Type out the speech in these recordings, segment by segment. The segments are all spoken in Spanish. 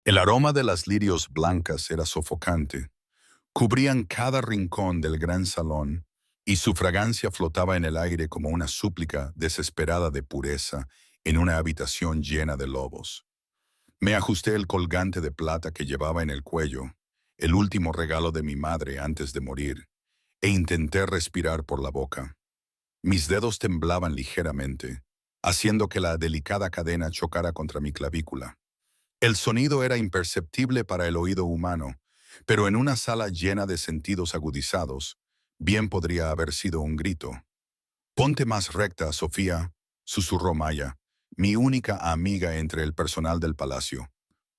El aroma de las lirios blancas era sofocante. Cubrían cada rincón del gran salón, y su fragancia flotaba en el aire como una súplica desesperada de pureza en una habitación llena de lobos. Me ajusté el colgante de plata que llevaba en el cuello, el último regalo de mi madre antes de morir, e intenté respirar por la boca. Mis dedos temblaban ligeramente, haciendo que la delicada cadena chocara contra mi clavícula. El sonido era imperceptible para el oído humano, pero en una sala llena de sentidos agudizados, bien podría haber sido un grito. «Ponte más recta, Sofía», susurró Maya, mi única amiga entre el personal del palacio.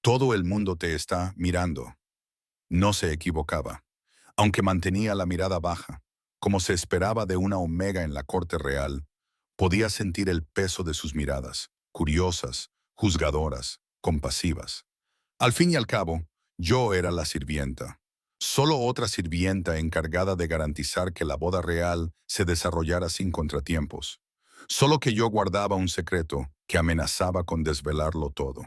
«Todo el mundo te está mirando». No se equivocaba, aunque mantenía la mirada baja, como se esperaba de una omega en la corte real. Podía sentir el peso de sus miradas, curiosas, juzgadoras, compasivas. Al fin y al cabo, yo era la sirvienta. Solo otra sirvienta encargada de garantizar que la boda real se desarrollara sin contratiempos. Solo que yo guardaba un secreto que amenazaba con desvelarlo todo.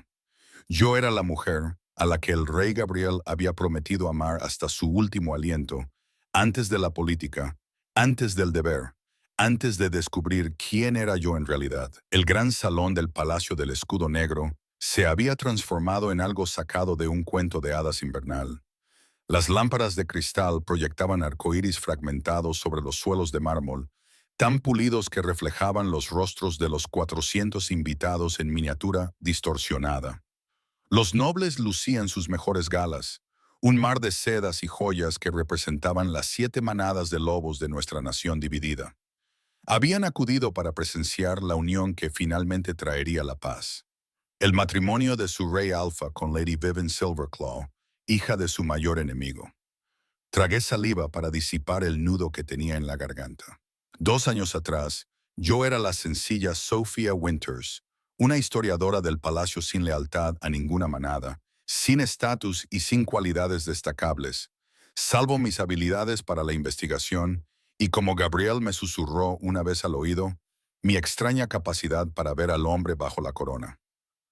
Yo era la mujer a la que el rey Gabriel había prometido amar hasta su último aliento, antes de la política, antes del deber, antes de descubrir quién era yo en realidad. El gran salón del Palacio del Escudo Negro se había transformado en algo sacado de un cuento de hadas invernal. Las lámparas de cristal proyectaban arcoíris fragmentados sobre los suelos de mármol, tan pulidos que reflejaban los rostros de los 400 invitados en miniatura distorsionada. Los nobles lucían sus mejores galas, un mar de sedas y joyas que representaban las 7 manadas de lobos de nuestra nación dividida. Habían acudido para presenciar la unión que finalmente traería la paz. El matrimonio de su rey Alpha con Lady Vivian Silverclaw, hija de su mayor enemigo. Tragué saliva para disipar el nudo que tenía en la garganta. 2 años atrás, yo era la sencilla Sophia Winters, una historiadora del palacio sin lealtad a ninguna manada, sin estatus y sin cualidades destacables, salvo mis habilidades para la investigación y, como Gabriel me susurró una vez al oído, mi extraña capacidad para ver al hombre bajo la corona.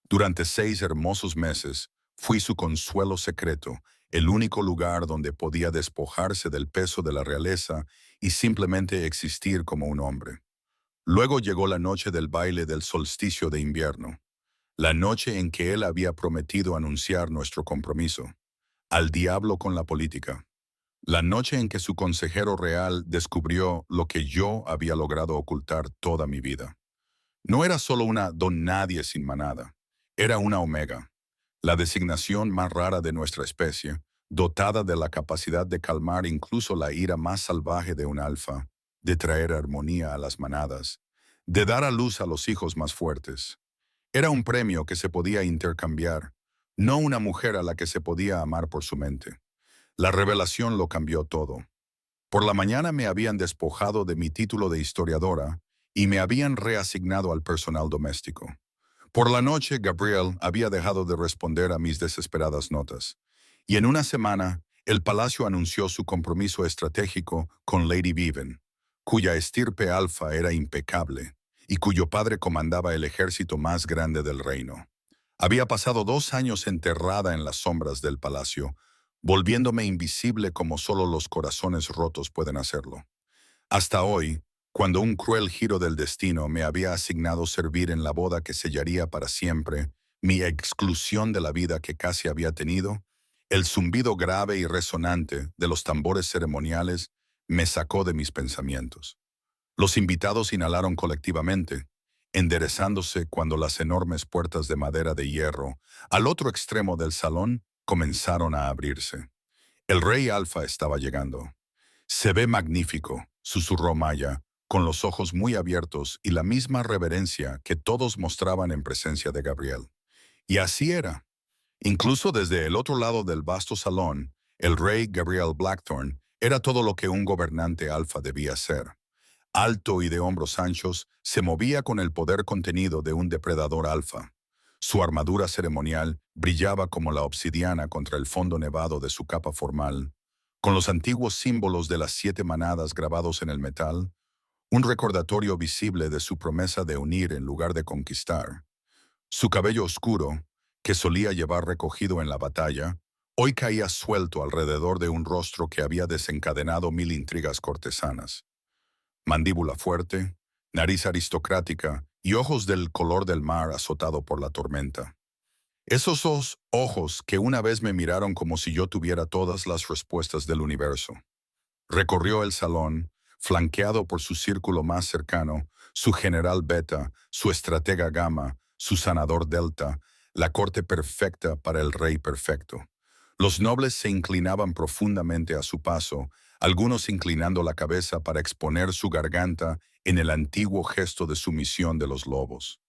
Durante 6 hermosos meses, fui su consuelo secreto, el único lugar donde podía despojarse del peso de la realeza y simplemente existir como un hombre. Luego llegó la noche del baile del solsticio de invierno, la noche en que él había prometido anunciar nuestro compromiso. Al diablo con la política. La noche en que su consejero real descubrió lo que yo había logrado ocultar toda mi vida. No era solo una don nadie sin manada, era una omega, la designación más rara de nuestra especie, dotada de la capacidad de calmar incluso la ira más salvaje de un alfa, de traer armonía a las manadas, de dar a luz a los hijos más fuertes. Era un premio que se podía intercambiar, no una mujer a la que se podía amar por su mente. La revelación lo cambió todo. Por la mañana me habían despojado de mi título de historiadora y me habían reasignado al personal doméstico. Por la noche, Gabriel había dejado de responder a mis desesperadas notas, y en una semana, el palacio anunció su compromiso estratégico con Lady Vivian, cuya estirpe alfa era impecable y cuyo padre comandaba el ejército más grande del reino. Había pasado 2 años enterrada en las sombras del palacio, volviéndome invisible como solo los corazones rotos pueden hacerlo. Hasta hoy, cuando un cruel giro del destino me había asignado servir en la boda que sellaría para siempre mi exclusión de la vida que casi había tenido, el zumbido grave y resonante de los tambores ceremoniales me sacó de mis pensamientos. Los invitados inhalaron colectivamente, enderezándose cuando las enormes puertas de madera de hierro, al otro extremo del salón, comenzaron a abrirse. El rey Alfa estaba llegando. «Se ve magnífico», susurró Maya, con los ojos muy abiertos y la misma reverencia que todos mostraban en presencia de Gabriel. Y así era. Incluso desde el otro lado del vasto salón, el rey Gabriel Blackthorne era todo lo que un gobernante alfa debía ser. Alto y de hombros anchos, se movía con el poder contenido de un depredador alfa. Su armadura ceremonial brillaba como la obsidiana contra el fondo nevado de su capa formal, con los antiguos símbolos de las 7 manadas grabados en el metal, un recordatorio visible de su promesa de unir en lugar de conquistar. Su cabello oscuro, que solía llevar recogido en la batalla, hoy caía suelto alrededor de un rostro que había desencadenado mil intrigas cortesanas. Mandíbula fuerte, nariz aristocrática y ojos del color del mar azotado por la tormenta. Esos dos ojos que una vez me miraron como si yo tuviera todas las respuestas del universo. Recorrió el salón, flanqueado por su círculo más cercano, su general Beta, su estratega Gamma, su sanador Delta, la corte perfecta para el rey perfecto. Los nobles se inclinaban profundamente a su paso, algunos inclinando la cabeza para exponer su garganta en el antiguo gesto de sumisión de los lobos.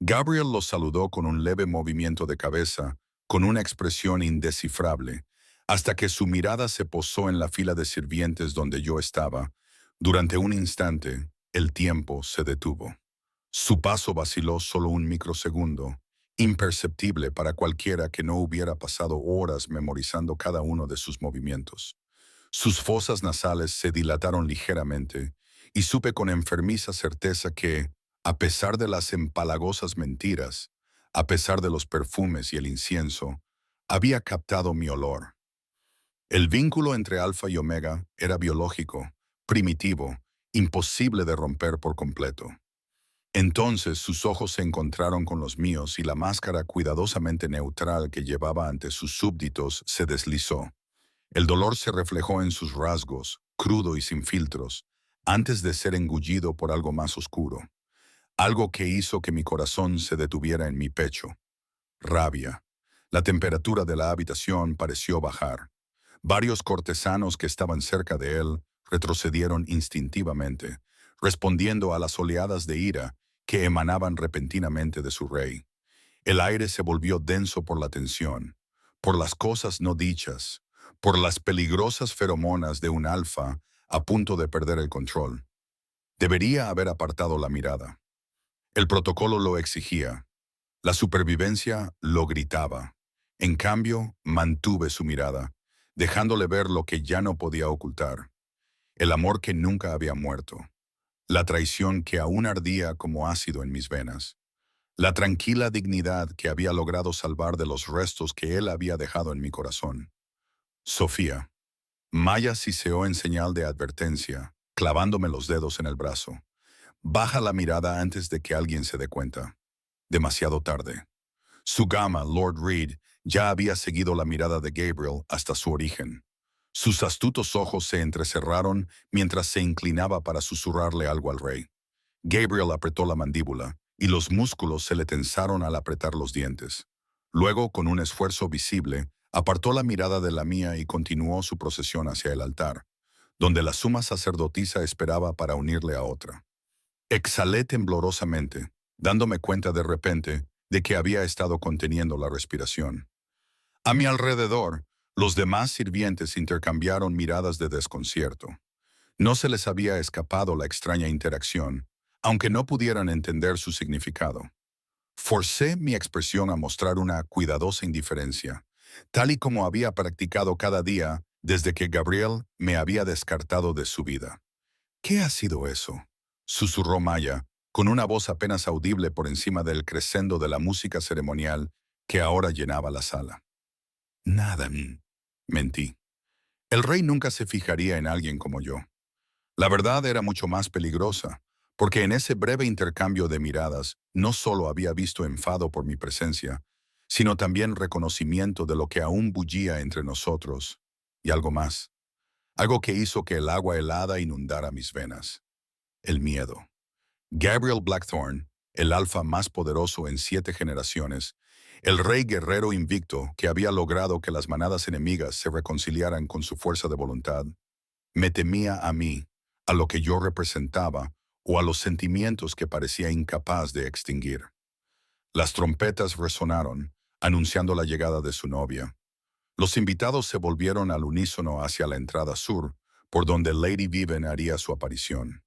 Gabriel los saludó con un leve movimiento de cabeza, con una expresión indescifrable, hasta que su mirada se posó en la fila de sirvientes donde yo estaba. Durante un instante, el tiempo se detuvo. Su paso vaciló solo un microsegundo, imperceptible para cualquiera que no hubiera pasado horas memorizando cada uno de sus movimientos. Sus fosas nasales se dilataron ligeramente, y supe con enfermiza certeza que, a pesar de las empalagosas mentiras, a pesar de los perfumes y el incienso, había captado mi olor. El vínculo entre Alfa y Omega era biológico, primitivo, imposible de romper por completo. Entonces sus ojos se encontraron con los míos y la máscara cuidadosamente neutral que llevaba ante sus súbditos se deslizó. El dolor se reflejó en sus rasgos, crudo y sin filtros, antes de ser engullido por algo más oscuro. Algo que hizo que mi corazón se detuviera en mi pecho. Rabia. La temperatura de la habitación pareció bajar. Varios cortesanos que estaban cerca de él retrocedieron instintivamente, respondiendo a las oleadas de ira que emanaban repentinamente de su rey. El aire se volvió denso por la tensión, por las cosas no dichas, por las peligrosas feromonas de un alfa a punto de perder el control. Debería haber apartado la mirada. El protocolo lo exigía. La supervivencia lo gritaba. En cambio, mantuve su mirada, dejándole ver lo que ya no podía ocultar. El amor que nunca había muerto. La traición que aún ardía como ácido en mis venas. La tranquila dignidad que había logrado salvar de los restos que él había dejado en mi corazón. Sofía. Maya siseó en señal de advertencia, clavándome los dedos en el brazo. Baja la mirada antes de que alguien se dé cuenta. Demasiado tarde. Su gama, Lord Reed, ya había seguido la mirada de Gabriel hasta su origen. Sus astutos ojos se entrecerraron mientras se inclinaba para susurrarle algo al rey. Gabriel apretó la mandíbula, y los músculos se le tensaron al apretar los dientes. Luego, con un esfuerzo visible, apartó la mirada de la mía y continuó su procesión hacia el altar, donde la suma sacerdotisa esperaba para unirle a otra. Exhalé temblorosamente, dándome cuenta de repente de que había estado conteniendo la respiración. A mi alrededor, los demás sirvientes intercambiaron miradas de desconcierto. No se les había escapado la extraña interacción, aunque no pudieran entender su significado. Forcé mi expresión a mostrar una cuidadosa indiferencia, tal y como había practicado cada día desde que Gabriel me había descartado de su vida. ¿Qué ha sido eso?, susurró Maya, con una voz apenas audible por encima del crescendo de la música ceremonial que ahora llenaba la sala. Nada, mentí. El rey nunca se fijaría en alguien como yo. La verdad era mucho más peligrosa, porque en ese breve intercambio de miradas no solo había visto enfado por mi presencia, sino también reconocimiento de lo que aún bullía entre nosotros, y algo más, algo que hizo que el agua helada inundara mis venas. El miedo. Gabriel Blackthorne, el alfa más poderoso en 7 generaciones, el rey guerrero invicto que había logrado que las manadas enemigas se reconciliaran con su fuerza de voluntad, me temía a mí, a lo que yo representaba o a los sentimientos que parecía incapaz de extinguir. Las trompetas resonaron, anunciando la llegada de su novia. Los invitados se volvieron al unísono hacia la entrada sur, por donde Lady Vivian haría su aparición.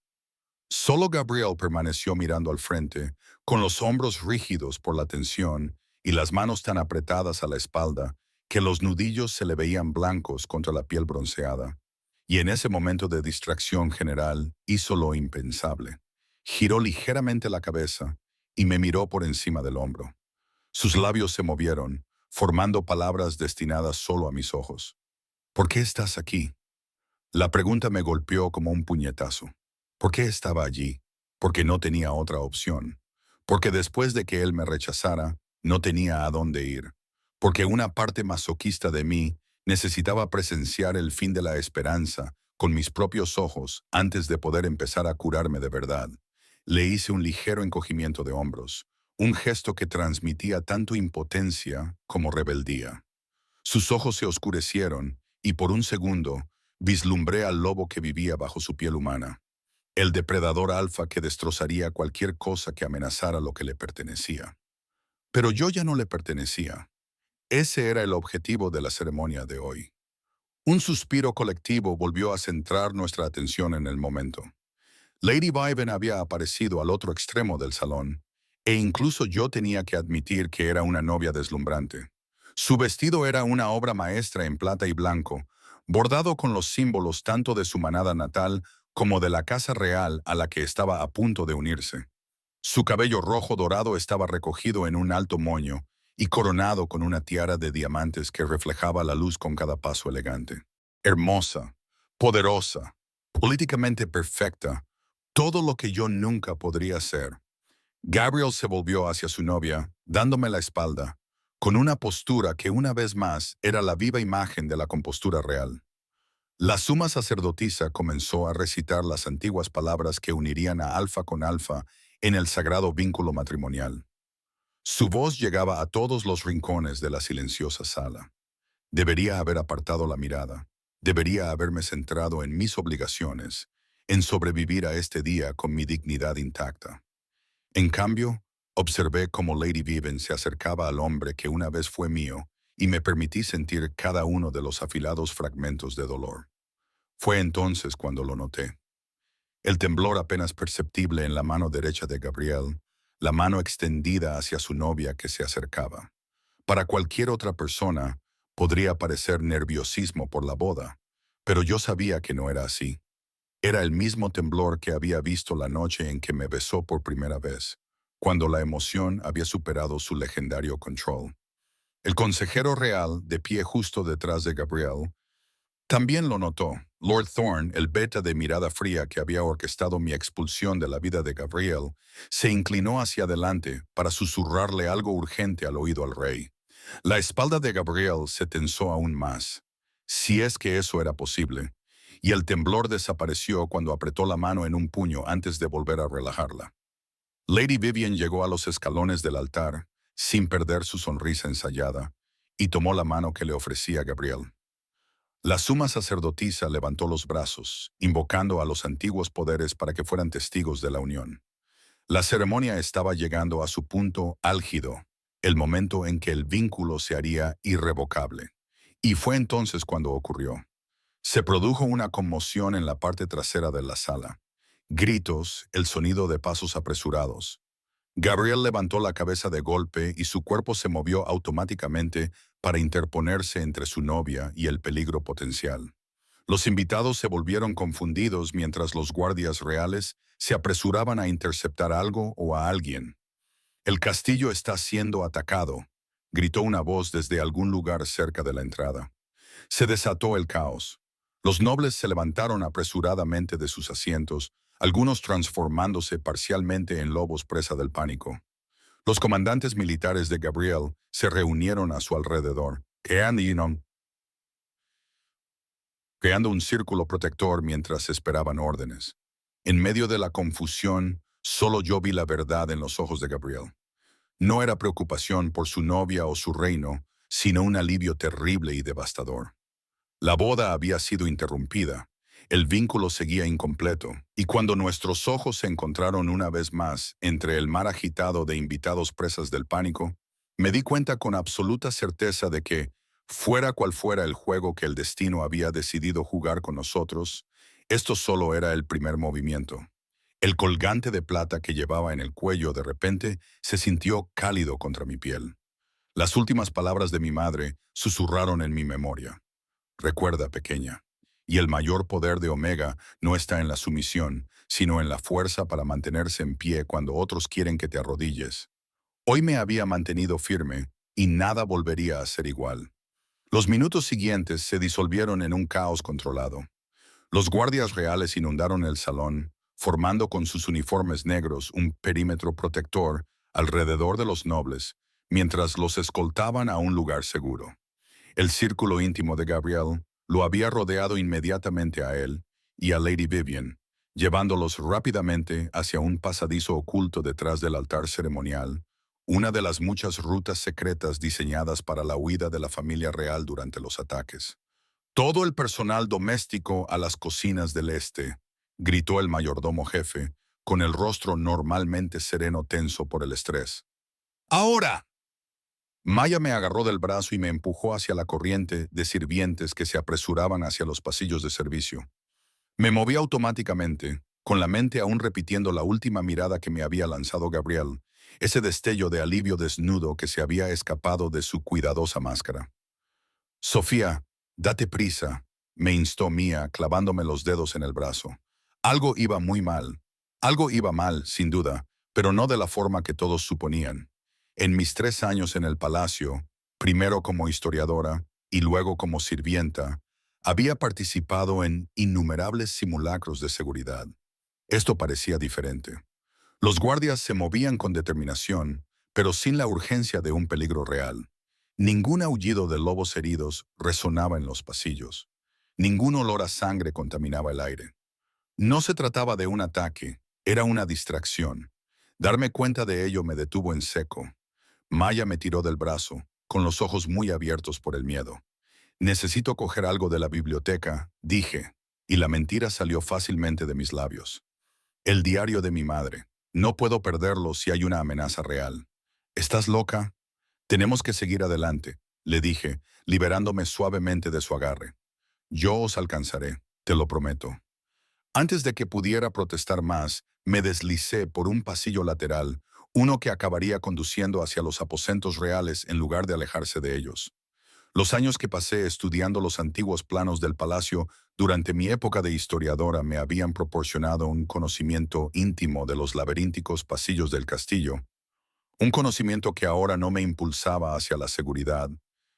Solo Gabriel permaneció mirando al frente, con los hombros rígidos por la tensión y las manos tan apretadas a la espalda que los nudillos se le veían blancos contra la piel bronceada. Y en ese momento de distracción general hizo lo impensable. Giró ligeramente la cabeza y me miró por encima del hombro. Sus labios se movieron, formando palabras destinadas solo a mis ojos. ¿Por qué estás aquí? La pregunta me golpeó como un puñetazo. ¿Por qué estaba allí? Porque no tenía otra opción. Porque después de que él me rechazara, no tenía a dónde ir. Porque una parte masoquista de mí necesitaba presenciar el fin de la esperanza con mis propios ojos antes de poder empezar a curarme de verdad. Le hice un ligero encogimiento de hombros, un gesto que transmitía tanto impotencia como rebeldía. Sus ojos se oscurecieron y por un segundo vislumbré al lobo que vivía bajo su piel humana, el depredador alfa que destrozaría cualquier cosa que amenazara lo que le pertenecía. Pero yo ya no le pertenecía. Ese era el objetivo de la ceremonia de hoy. Un suspiro colectivo volvió a centrar nuestra atención en el momento. Lady Vivian había aparecido al otro extremo del salón, e incluso yo tenía que admitir que era una novia deslumbrante. Su vestido era una obra maestra en plata y blanco, bordado con los símbolos tanto de su manada natal como de la casa real a la que estaba a punto de unirse. Su cabello rojo dorado estaba recogido en un alto moño y coronado con una tiara de diamantes que reflejaba la luz con cada paso elegante. Hermosa, poderosa, políticamente perfecta, todo lo que yo nunca podría ser. Gabriel se volvió hacia su novia, dándome la espalda, con una postura que una vez más era la viva imagen de la compostura real. La suma sacerdotisa comenzó a recitar las antiguas palabras que unirían a Alfa con Alfa en el sagrado vínculo matrimonial. Su voz llegaba a todos los rincones de la silenciosa sala. Debería haber apartado la mirada. Debería haberme centrado en mis obligaciones, en sobrevivir a este día con mi dignidad intacta. En cambio, observé cómo Lady Vivian se acercaba al hombre que una vez fue mío y me permití sentir cada uno de los afilados fragmentos de dolor. Fue entonces cuando lo noté. El temblor apenas perceptible en la mano derecha de Gabriel, la mano extendida hacia su novia que se acercaba. Para cualquier otra persona, podría parecer nerviosismo por la boda, pero yo sabía que no era así. Era el mismo temblor que había visto la noche en que me besó por primera vez, cuando la emoción había superado su legendario control. El consejero real, de pie justo detrás de Gabriel, también lo notó. Lord Thorne, el beta de mirada fría que había orquestado mi expulsión de la vida de Gabriel, se inclinó hacia adelante para susurrarle algo urgente al oído al rey. La espalda de Gabriel se tensó aún más, si es que eso era posible, y el temblor desapareció cuando apretó la mano en un puño antes de volver a relajarla. Lady Vivian llegó a los escalones del altar, sin perder su sonrisa ensayada, y tomó la mano que le ofrecía Gabriel. La suma sacerdotisa levantó los brazos, invocando a los antiguos poderes para que fueran testigos de la unión. La ceremonia estaba llegando a su punto álgido, el momento en que el vínculo se haría irrevocable. Y fue entonces cuando ocurrió. Se produjo una conmoción en la parte trasera de la sala. Gritos, el sonido de pasos apresurados. Gabriel levantó la cabeza de golpe y su cuerpo se movió automáticamente para interponerse entre su novia y el peligro potencial. Los invitados se volvieron confundidos mientras los guardias reales se apresuraban a interceptar algo o a alguien. «El castillo está siendo atacado», gritó una voz desde algún lugar cerca de la entrada. Se desató el caos. Los nobles se levantaron apresuradamente de sus asientos, algunos transformándose parcialmente en lobos presa del pánico. Los comandantes militares de Gabriel se reunieron a su alrededor, creando un círculo protector mientras esperaban órdenes. En medio de la confusión, solo yo vi la verdad en los ojos de Gabriel. No era preocupación por su novia o su reino, sino un alivio terrible y devastador. La boda había sido interrumpida, el vínculo seguía incompleto, y cuando nuestros ojos se encontraron una vez más entre el mar agitado de invitados presas del pánico, me di cuenta con absoluta certeza de que, fuera cual fuera el juego que el destino había decidido jugar con nosotros, esto solo era el primer movimiento. El colgante de plata que llevaba en el cuello de repente se sintió cálido contra mi piel. Las últimas palabras de mi madre susurraron en mi memoria. Recuerda, pequeña, y el mayor poder de Omega no está en la sumisión, sino en la fuerza para mantenerse en pie cuando otros quieren que te arrodilles. Hoy me había mantenido firme y nada volvería a ser igual. Los minutos siguientes se disolvieron en un caos controlado. Los guardias reales inundaron el salón, formando con sus uniformes negros un perímetro protector alrededor de los nobles, mientras los escoltaban a un lugar seguro. El círculo íntimo de Gabriel lo había rodeado inmediatamente a él y a Lady Vivian, llevándolos rápidamente hacia un pasadizo oculto detrás del altar ceremonial, una de las muchas rutas secretas diseñadas para la huida de la familia real durante los ataques. Todo el personal doméstico a las cocinas del este, gritó el mayordomo jefe, con el rostro normalmente sereno tenso por el estrés. ¡Ahora! Maya me agarró del brazo y me empujó hacia la corriente de sirvientes que se apresuraban hacia los pasillos de servicio. Me moví automáticamente, con la mente aún repitiendo la última mirada que me había lanzado Gabriel, ese destello de alivio desnudo que se había escapado de su cuidadosa máscara. Sofía, date prisa, me instó Mía, clavándome los dedos en el brazo. Algo iba muy mal. Algo iba mal, sin duda, pero no de la forma que todos suponían. En mis 3 años en el palacio, primero como historiadora y luego como sirvienta, había participado en innumerables simulacros de seguridad. Esto parecía diferente. Los guardias se movían con determinación, pero sin la urgencia de un peligro real. Ningún aullido de lobos heridos resonaba en los pasillos. Ningún olor a sangre contaminaba el aire. No se trataba de un ataque, era una distracción. Darme cuenta de ello me detuvo en seco. Maya me tiró del brazo, con los ojos muy abiertos por el miedo. Necesito coger algo de la biblioteca, dije, y la mentira salió fácilmente de mis labios. El diario de mi madre. No puedo perderlo si hay una amenaza real. ¿Estás loca? Tenemos que seguir adelante, le dije, liberándome suavemente de su agarre. Yo os alcanzaré, te lo prometo. Antes de que pudiera protestar más, me deslicé por un pasillo lateral, uno que acabaría conduciendo hacia los aposentos reales en lugar de alejarse de ellos. Los años que pasé estudiando los antiguos planos del palacio durante mi época de historiadora me habían proporcionado un conocimiento íntimo de los laberínticos pasillos del castillo, un conocimiento que ahora no me impulsaba hacia la seguridad,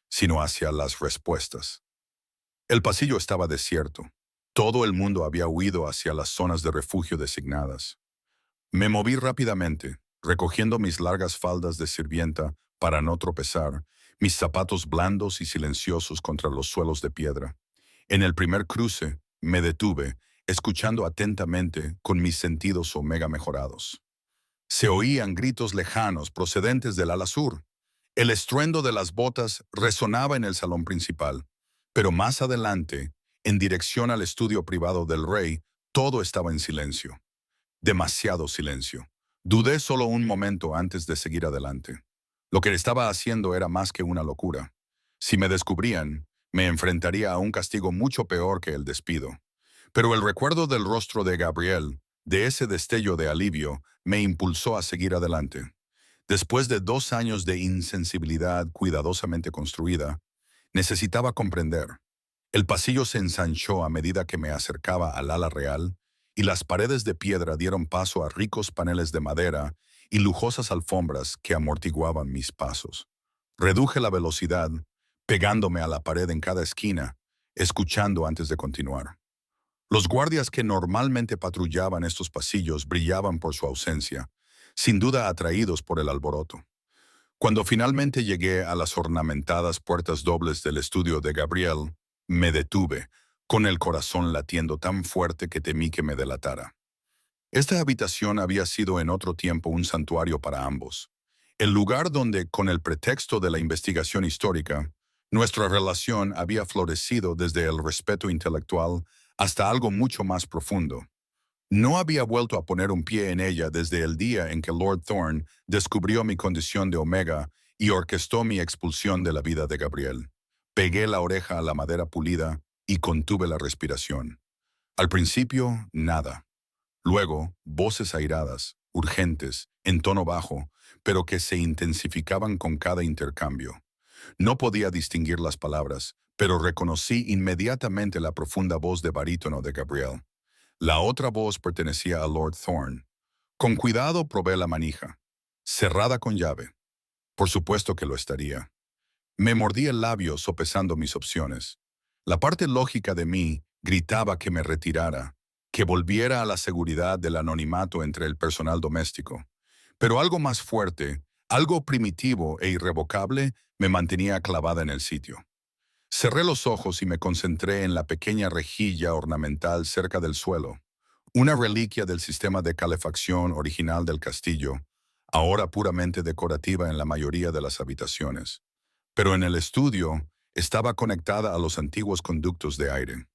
sino hacia las respuestas. El pasillo estaba desierto. Todo el mundo había huido hacia las zonas de refugio designadas. Me moví rápidamente, recogiendo mis largas faldas de sirvienta para no tropezar, mis zapatos blandos y silenciosos contra los suelos de piedra. En el primer cruce, me detuve, escuchando atentamente con mis sentidos omega mejorados. Se oían gritos lejanos procedentes del ala sur. El estruendo de las botas resonaba en el salón principal, pero más adelante, en dirección al estudio privado del rey, todo estaba en silencio. Demasiado silencio. Dudé solo un momento antes de seguir adelante. Lo que estaba haciendo era más que una locura. Si me descubrían, me enfrentaría a un castigo mucho peor que el despido. Pero el recuerdo del rostro de Gabriel, de ese destello de alivio, me impulsó a seguir adelante. Después de 2 años de insensibilidad cuidadosamente construida, necesitaba comprender. El pasillo se ensanchó a medida que me acercaba al ala real, y las paredes de piedra dieron paso a ricos paneles de madera y lujosas alfombras que amortiguaban mis pasos. Reduje la velocidad, pegándome a la pared en cada esquina, escuchando antes de continuar. Los guardias que normalmente patrullaban estos pasillos brillaban por su ausencia, sin duda atraídos por el alboroto. Cuando finalmente llegué a las ornamentadas puertas dobles del estudio de Gabriel, me detuve, con el corazón latiendo tan fuerte que temí que me delatara. Esta habitación había sido en otro tiempo un santuario para ambos. El lugar donde, con el pretexto de la investigación histórica, nuestra relación había florecido desde el respeto intelectual hasta algo mucho más profundo. No había vuelto a poner un pie en ella desde el día en que Lord Thorne descubrió mi condición de Omega y orquestó mi expulsión de la vida de Gabriel. Pegué la oreja a la madera pulida y contuve la respiración. Al principio, nada. Luego, voces airadas, urgentes, en tono bajo, pero que se intensificaban con cada intercambio. No podía distinguir las palabras, pero reconocí inmediatamente la profunda voz de barítono de Gabriel. La otra voz pertenecía a Lord Thorne. Con cuidado probé la manija. Cerrada con llave. Por supuesto que lo estaría. Me mordí el labio sopesando mis opciones. La parte lógica de mí gritaba que me retirara, que volviera a la seguridad del anonimato entre el personal doméstico. Pero algo más fuerte, algo primitivo e irrevocable, me mantenía clavada en el sitio. Cerré los ojos y me concentré en la pequeña rejilla ornamental cerca del suelo, una reliquia del sistema de calefacción original del castillo, ahora puramente decorativa en la mayoría de las habitaciones. Pero en el estudio estaba conectada a los antiguos conductos de aire.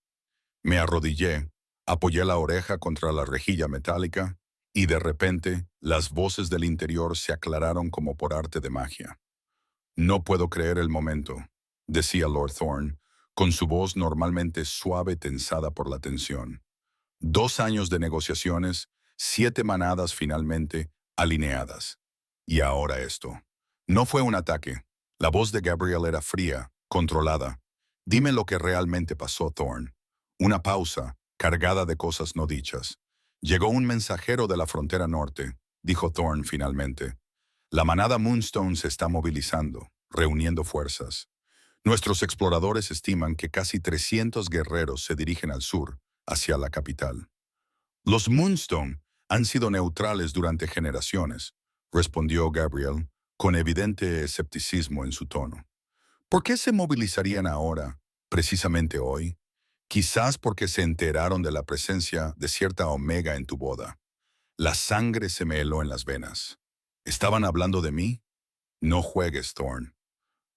Me arrodillé, apoyé la oreja contra la rejilla metálica y de repente las voces del interior se aclararon como por arte de magia. No puedo creer el momento, decía Lord Thorne, con su voz normalmente suave tensada por la tensión. 2 años de negociaciones, 7 manadas finalmente alineadas. Y ahora esto. No fue un ataque. La voz de Gabriel era fría, controlada. Dime lo que realmente pasó, Thorne. Una pausa, cargada de cosas no dichas. Llegó un mensajero de la frontera norte, dijo Thorne finalmente. La manada Moonstone se está movilizando, reuniendo fuerzas. Nuestros exploradores estiman que casi 300 guerreros se dirigen al sur, hacia la capital. Los Moonstone han sido neutrales durante generaciones, respondió Gabriel, con evidente escepticismo en su tono. ¿Por qué se movilizarían ahora, precisamente hoy? Quizás porque se enteraron de la presencia de cierta Omega en tu boda. La sangre se me heló en las venas. ¿Estaban hablando de mí? No juegues, Thorne.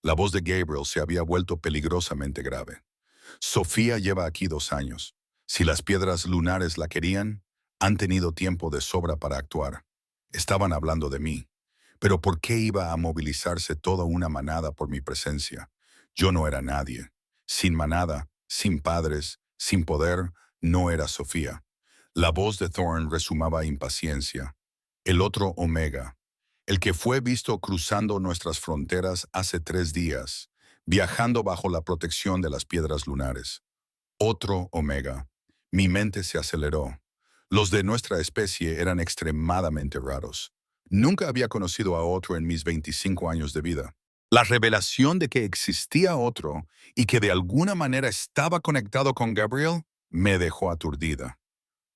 La voz de Gabriel se había vuelto peligrosamente grave. Sofía lleva aquí 2 años. Si las piedras lunares la querían, han tenido tiempo de sobra para actuar. Estaban hablando de mí. Pero ¿por qué iba a movilizarse toda una manada por mi presencia? Yo no era nadie. Sin manada, sin padres, sin poder, no era Sofía. La voz de Thorne resumaba impaciencia. El otro Omega, el que fue visto cruzando nuestras fronteras hace 3 días, viajando bajo la protección de las piedras lunares. Otro Omega. Mi mente se aceleró. Los de nuestra especie eran extremadamente raros. Nunca había conocido a otro en mis 25 años de vida. La revelación de que existía otro y que de alguna manera estaba conectado con Gabriel me dejó aturdida.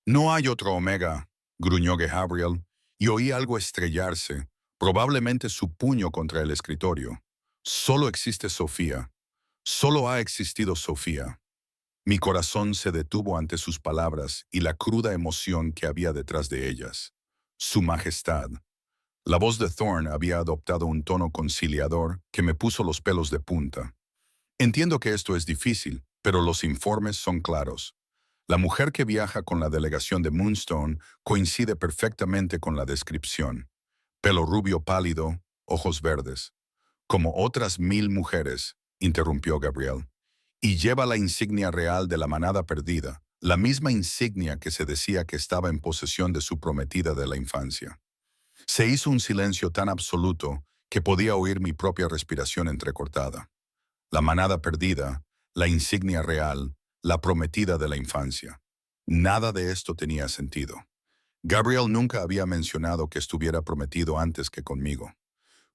No hay otro Omega, gruñó Gabriel, y oí algo estrellarse, probablemente su puño contra el escritorio. Solo existe Sofía. Solo ha existido Sofía. Mi corazón se detuvo ante sus palabras y la cruda emoción que había detrás de ellas. Su majestad. La voz de Thorne había adoptado un tono conciliador que me puso los pelos de punta. Entiendo que esto es difícil, pero los informes son claros. La mujer que viaja con la delegación de Moonstone coincide perfectamente con la descripción. Pelo rubio pálido, ojos verdes. Como otras 1000 mujeres, interrumpió Gabriel. Y lleva la insignia real de la manada perdida, la misma insignia que se decía que estaba en posesión de su prometida de la infancia. Se hizo un silencio tan absoluto que podía oír mi propia respiración entrecortada. La manada perdida, la insignia real, la prometida de la infancia. Nada de esto tenía sentido. Gabriel nunca había mencionado que estuviera prometido antes que conmigo.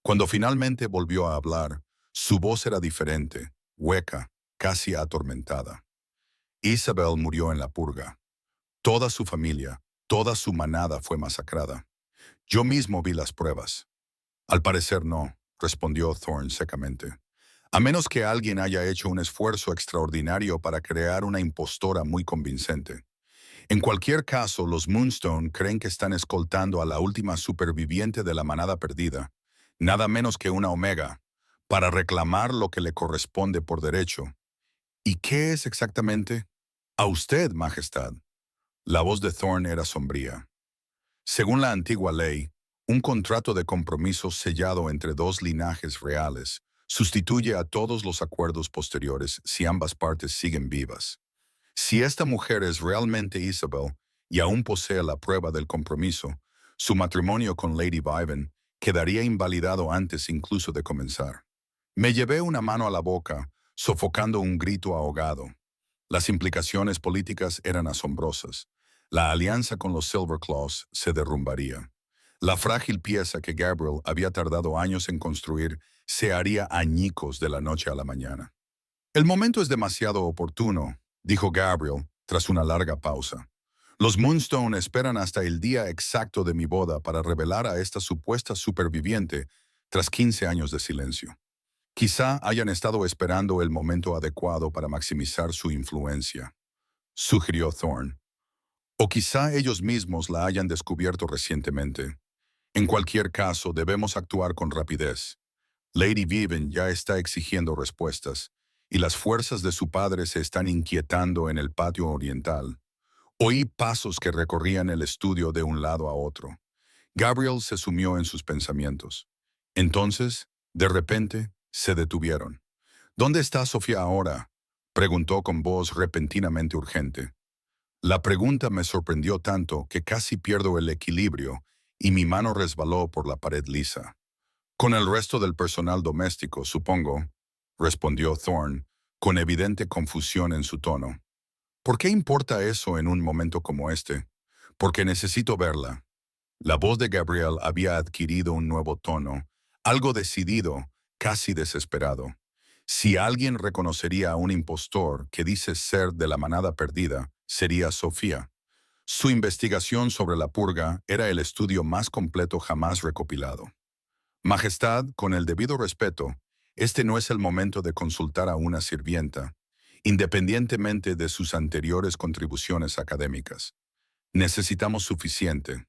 Cuando finalmente volvió a hablar, su voz era diferente, hueca, casi atormentada. Isabel murió en la purga. Toda su familia, toda su manada fue masacrada. Yo mismo vi las pruebas. Al parecer no, respondió Thorne secamente. A menos que alguien haya hecho un esfuerzo extraordinario para crear una impostora muy convincente. En cualquier caso, los Moonstone creen que están escoltando a la última superviviente de la manada perdida, nada menos que una Omega, para reclamar lo que le corresponde por derecho. ¿Y qué es exactamente? A usted, Majestad. La voz de Thorne era sombría. Según la antigua ley, un contrato de compromiso sellado entre dos linajes reales sustituye a todos los acuerdos posteriores si ambas partes siguen vivas. Si esta mujer es realmente Isabel y aún posee la prueba del compromiso, su matrimonio con Lady Viven quedaría invalidado antes incluso de comenzar. Me llevé una mano a la boca, sofocando un grito ahogado. Las implicaciones políticas eran asombrosas. La alianza con los Silverclaws se derrumbaría. La frágil pieza que Gabriel había tardado años en construir se haría añicos de la noche a la mañana. El momento es demasiado oportuno, dijo Gabriel tras una larga pausa. Los Moonstone esperan hasta el día exacto de mi boda para revelar a esta supuesta superviviente tras 15 años de silencio. Quizá hayan estado esperando el momento adecuado para maximizar su influencia, sugirió Thorne. O quizá ellos mismos la hayan descubierto recientemente. En cualquier caso, debemos actuar con rapidez. Lady Vivian ya está exigiendo respuestas, y las fuerzas de su padre se están inquietando en el patio oriental. Oí pasos que recorrían el estudio de un lado a otro. Gabriel se sumió en sus pensamientos. Entonces, de repente, se detuvieron. ¿Dónde está Sofía ahora?, preguntó con voz repentinamente urgente. La pregunta me sorprendió tanto que casi pierdo el equilibrio y mi mano resbaló por la pared lisa. Con el resto del personal doméstico, supongo, respondió Thorne, con evidente confusión en su tono. ¿Por qué importa eso en un momento como este? Porque necesito verla. La voz de Gabriel había adquirido un nuevo tono, algo decidido, casi desesperado. Si alguien reconocería a un impostor que dice ser de la manada perdida, sería Sofía. Su investigación sobre la purga era el estudio más completo jamás recopilado. Majestad, con el debido respeto, este no es el momento de consultar a una sirvienta, independientemente de sus anteriores contribuciones académicas. Necesitamos suficiente.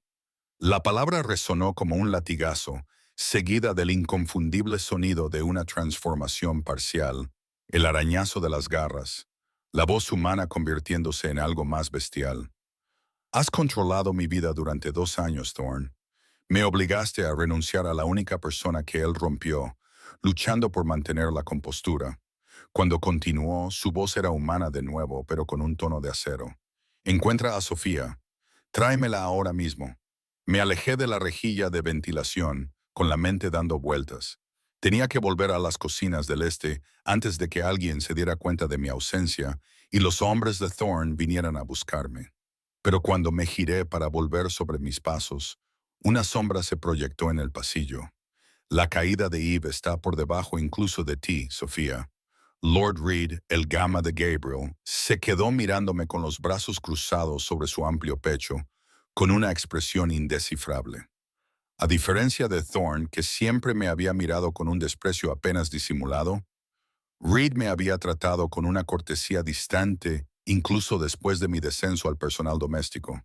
La palabra resonó como un latigazo, seguida del inconfundible sonido de una transformación parcial, el arañazo de las garras, la voz humana convirtiéndose en algo más bestial. Has controlado mi vida durante 2 años, Thorne. Me obligaste a renunciar a la única persona que él rompió, luchando por mantener la compostura. Cuando continuó, su voz era humana de nuevo, pero con un tono de acero. Encuentra a Sofía. Tráemela ahora mismo. Me alejé de la rejilla de ventilación, con la mente dando vueltas. Tenía que volver a las cocinas del este antes de que alguien se diera cuenta de mi ausencia y los hombres de Thorne vinieran a buscarme. Pero cuando me giré para volver sobre mis pasos, una sombra se proyectó en el pasillo. La caída de Eve está por debajo incluso de ti, Sofía. Lord Reed, el gama de Gabriel, se quedó mirándome con los brazos cruzados sobre su amplio pecho, con una expresión indescifrable. A diferencia de Thorne, que siempre me había mirado con un desprecio apenas disimulado, Reed me había tratado con una cortesía distante incluso después de mi descenso al personal doméstico,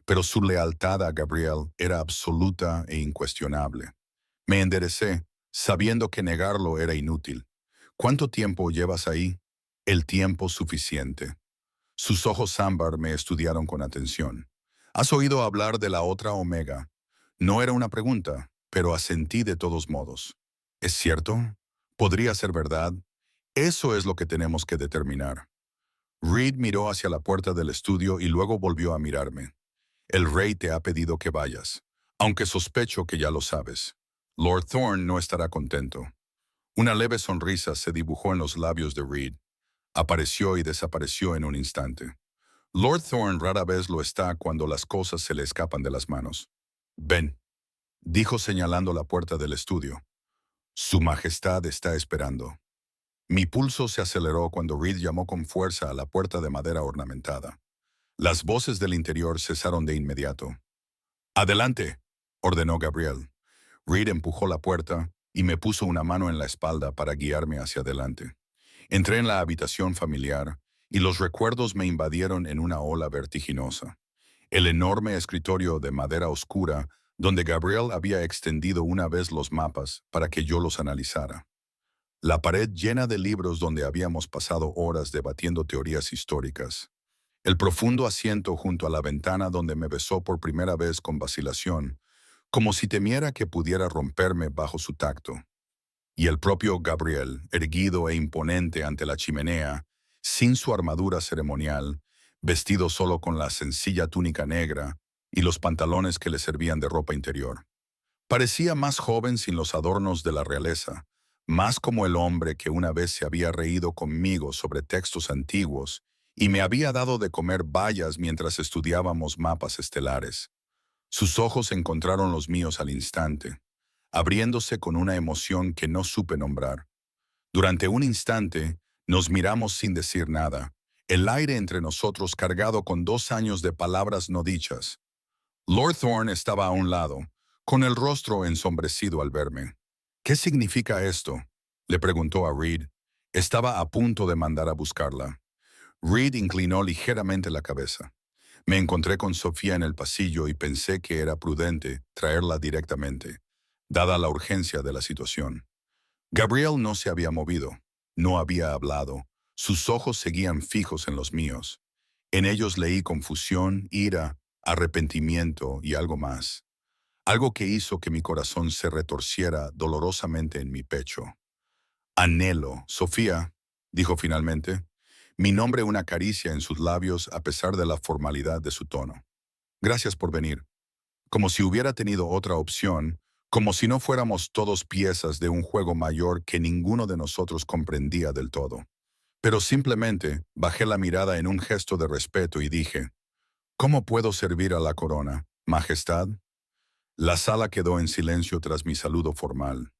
pero su lealtad a Gabriel era absoluta e incuestionable. Me enderecé, sabiendo que negarlo era inútil. ¿Cuánto tiempo llevas ahí? El tiempo suficiente. Sus ojos ámbar me estudiaron con atención. ¿Has oído hablar de la otra Omega? No era una pregunta, pero asentí de todos modos. ¿Es cierto? ¿Podría ser verdad? Eso es lo que tenemos que determinar. Reed miró hacia la puerta del estudio y luego volvió a mirarme. El rey te ha pedido que vayas, aunque sospecho que ya lo sabes. Lord Thorne no estará contento. Una leve sonrisa se dibujó en los labios de Reed. Apareció y desapareció en un instante. Lord Thorne rara vez lo está cuando las cosas se le escapan de las manos. Ven, dijo señalando la puerta del estudio. Su Majestad está esperando. Mi pulso se aceleró cuando Reed llamó con fuerza a la puerta de madera ornamentada. Las voces del interior cesaron de inmediato. «Adelante», ordenó Gabriel. Reed empujó la puerta y me puso una mano en la espalda para guiarme hacia adelante. Entré en la habitación familiar y los recuerdos me invadieron en una ola vertiginosa. El enorme escritorio de madera oscura donde Gabriel había extendido una vez los mapas para que yo los analizara. La pared llena de libros donde habíamos pasado horas debatiendo teorías históricas. El profundo asiento junto a la ventana donde me besó por primera vez con vacilación, como si temiera que pudiera romperme bajo su tacto. Y el propio Gabriel, erguido e imponente ante la chimenea, sin su armadura ceremonial, vestido solo con la sencilla túnica negra y los pantalones que le servían de ropa interior. Parecía más joven sin los adornos de la realeza, más como el hombre que una vez se había reído conmigo sobre textos antiguos y me había dado de comer bayas mientras estudiábamos mapas estelares. Sus ojos encontraron los míos al instante, abriéndose con una emoción que no supe nombrar. Durante un instante, nos miramos sin decir nada, el aire entre nosotros cargado con 2 años de palabras no dichas. Lord Thorne estaba a un lado, con el rostro ensombrecido al verme. ¿Qué significa esto?, le preguntó a Reed. Estaba a punto de mandar a buscarla. Reed inclinó ligeramente la cabeza. Me encontré con Sofía en el pasillo y pensé que era prudente traerla directamente, dada la urgencia de la situación. Gabriel no se había movido, no había hablado. Sus ojos seguían fijos en los míos. En ellos leí confusión, ira, arrepentimiento y algo más. Algo que hizo que mi corazón se retorciera dolorosamente en mi pecho. Anhelo, Sofía, dijo finalmente, mi nombre una caricia en sus labios a pesar de la formalidad de su tono. Gracias por venir. Como si hubiera tenido otra opción, como si no fuéramos todos piezas de un juego mayor que ninguno de nosotros comprendía del todo. Pero simplemente bajé la mirada en un gesto de respeto y dije, ¿cómo puedo servir a la corona, Majestad? La sala quedó en silencio tras mi saludo formal.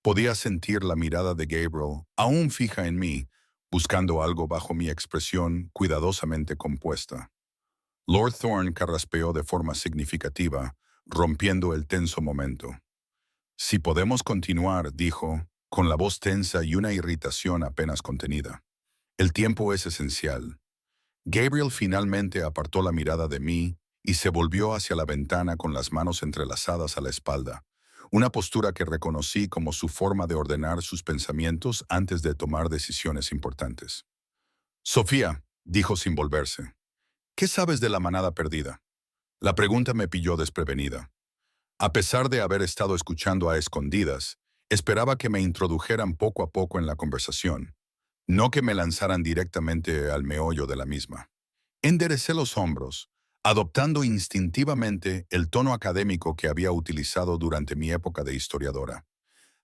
Podía sentir la mirada de Gabriel, aún fija en mí, buscando algo bajo mi expresión cuidadosamente compuesta. Lord Thorne carraspeó de forma significativa, rompiendo el tenso momento. Si podemos continuar, dijo, con la voz tensa y una irritación apenas contenida. El tiempo es esencial. Gabriel finalmente apartó la mirada de mí y se volvió hacia la ventana con las manos entrelazadas a la espalda, una postura que reconocí como su forma de ordenar sus pensamientos antes de tomar decisiones importantes. Sofía, dijo sin volverse, ¿qué sabes de la manada perdida? La pregunta me pilló desprevenida. A pesar de haber estado escuchando a escondidas, esperaba que me introdujeran poco a poco en la conversación, no que me lanzaran directamente al meollo de la misma. Enderecé los hombros, adoptando instintivamente el tono académico que había utilizado durante mi época de historiadora.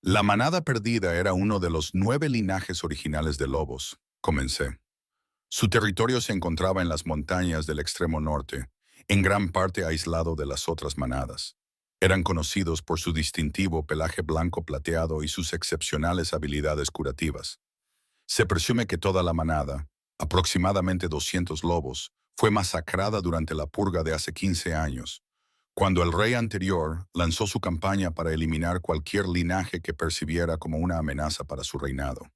La manada perdida era uno de los 9 linajes originales de lobos, comencé. Su territorio se encontraba en las montañas del extremo norte, en gran parte aislado de las otras manadas. Eran conocidos por su distintivo pelaje blanco plateado y sus excepcionales habilidades curativas. Se presume que toda la manada, aproximadamente 200 lobos, fue masacrada durante la purga de hace 15 años, cuando el rey anterior lanzó su campaña para eliminar cualquier linaje que percibiera como una amenaza para su reinado.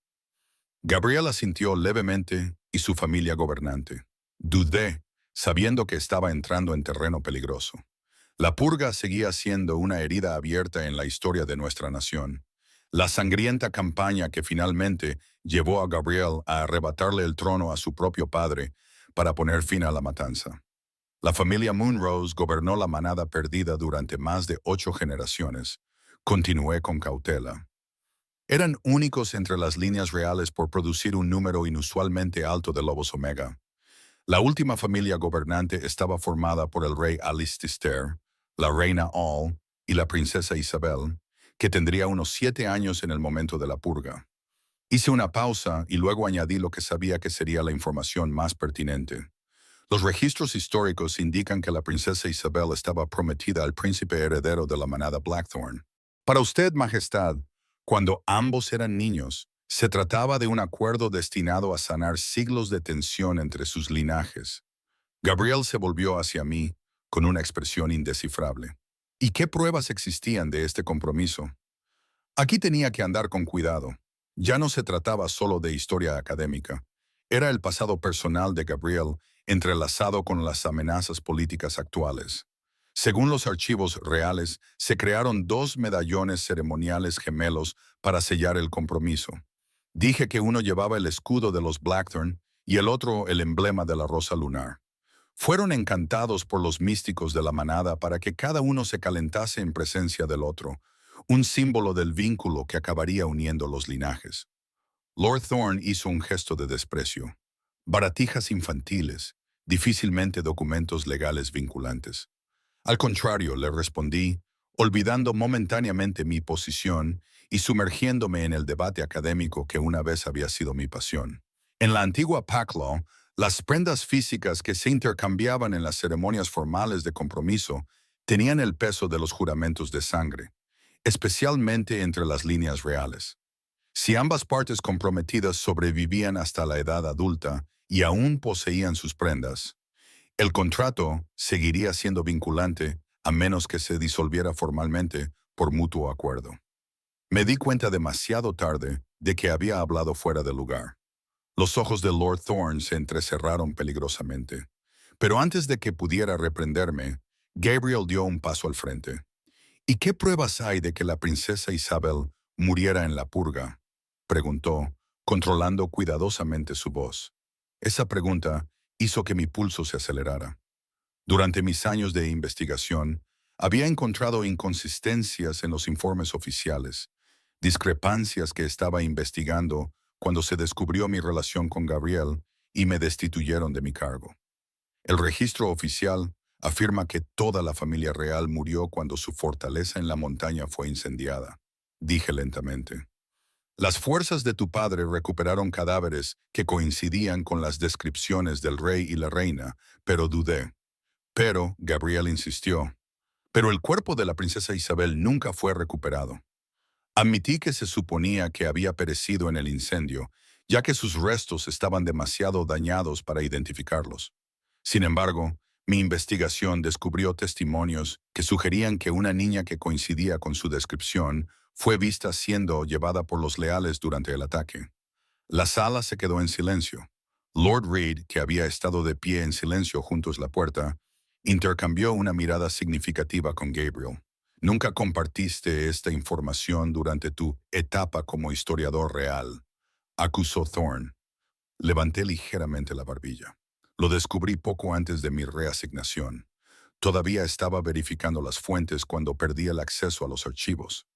Gabriel asintió levemente y su familia gobernante. Dudé, sabiendo que estaba entrando en terreno peligroso. La purga seguía siendo una herida abierta en la historia de nuestra nación. La sangrienta campaña que finalmente llevó a Gabriel a arrebatarle el trono a su propio padre para poner fin a la matanza. La familia Moonrose gobernó la manada perdida durante más de 8 generaciones. Continué con cautela. Eran únicos entre las líneas reales por producir un número inusualmente alto de lobos omega. La última familia gobernante estaba formada por el rey Alistair, la reina All y la princesa Isabel, que tendría unos 7 años en el momento de la purga. Hice una pausa y luego añadí lo que sabía que sería la información más pertinente. Los registros históricos indican que la princesa Isabel estaba prometida al príncipe heredero de la manada Blackthorn. Para usted, Majestad, cuando ambos eran niños, se trataba de un acuerdo destinado a sanar siglos de tensión entre sus linajes. Gabriel se volvió hacia mí con una expresión indescifrable. ¿Y qué pruebas existían de este compromiso? Aquí tenía que andar con cuidado. Ya no se trataba solo de historia académica. Era el pasado personal de Gabriel entrelazado con las amenazas políticas actuales. Según los archivos reales, se crearon 2 medallones ceremoniales gemelos para sellar el compromiso. Dije que uno llevaba el escudo de los Blackthorn y el otro el emblema de la rosa lunar. Fueron encantados por los místicos de la manada para que cada uno se calentase en presencia del otro, un símbolo del vínculo que acabaría uniendo los linajes. Lord Thorne hizo un gesto de desprecio. Baratijas infantiles, difícilmente documentos legales vinculantes. Al contrario, le respondí, olvidando momentáneamente mi posición y sumergiéndome en el debate académico que una vez había sido mi pasión. En la antigua Pack Law, las prendas físicas que se intercambiaban en las ceremonias formales de compromiso Tenían el peso de los juramentos de sangre, especialmente entre las líneas reales. Si ambas partes comprometidas sobrevivían hasta la edad adulta y aún poseían sus prendas, el contrato seguiría siendo vinculante a menos que se disolviera formalmente por mutuo acuerdo. Me di cuenta demasiado tarde de que había hablado fuera de lugar. Los ojos de Lord Thorne se entrecerraron peligrosamente. Pero antes de que pudiera reprenderme, Gabriel dio un paso al frente. ¿Y qué pruebas hay de que la princesa Isabel muriera en la purga?, preguntó, controlando cuidadosamente su voz. Esa pregunta hizo que mi pulso se acelerara. Durante mis años de investigación, había encontrado inconsistencias en los informes oficiales, discrepancias que estaba investigando cuando se descubrió mi relación con Gabriel y me destituyeron de mi cargo. El registro oficial afirma que toda la familia real murió cuando su fortaleza en la montaña fue incendiada, dije lentamente. Las fuerzas de tu padre recuperaron cadáveres que coincidían con las descripciones del rey y la reina, pero dudé. Pero, Gabriel insistió, pero el cuerpo de la princesa Isabel nunca fue recuperado. Admití que se suponía que había perecido en el incendio, ya que sus restos estaban demasiado dañados para identificarlos. Sin embargo, mi investigación descubrió testimonios que sugerían que una niña que coincidía con su descripción fue vista siendo llevada por los leales durante el ataque. La sala se quedó en silencio. Lord Reed, que había estado de pie en silencio junto a la puerta, intercambió una mirada significativa con Gabriel. Nunca compartiste esta información durante tu etapa como historiador real, acusó Thorne. Levanté ligeramente la barbilla. Lo descubrí poco antes de mi reasignación. Todavía estaba verificando las fuentes cuando perdí el acceso a los archivos.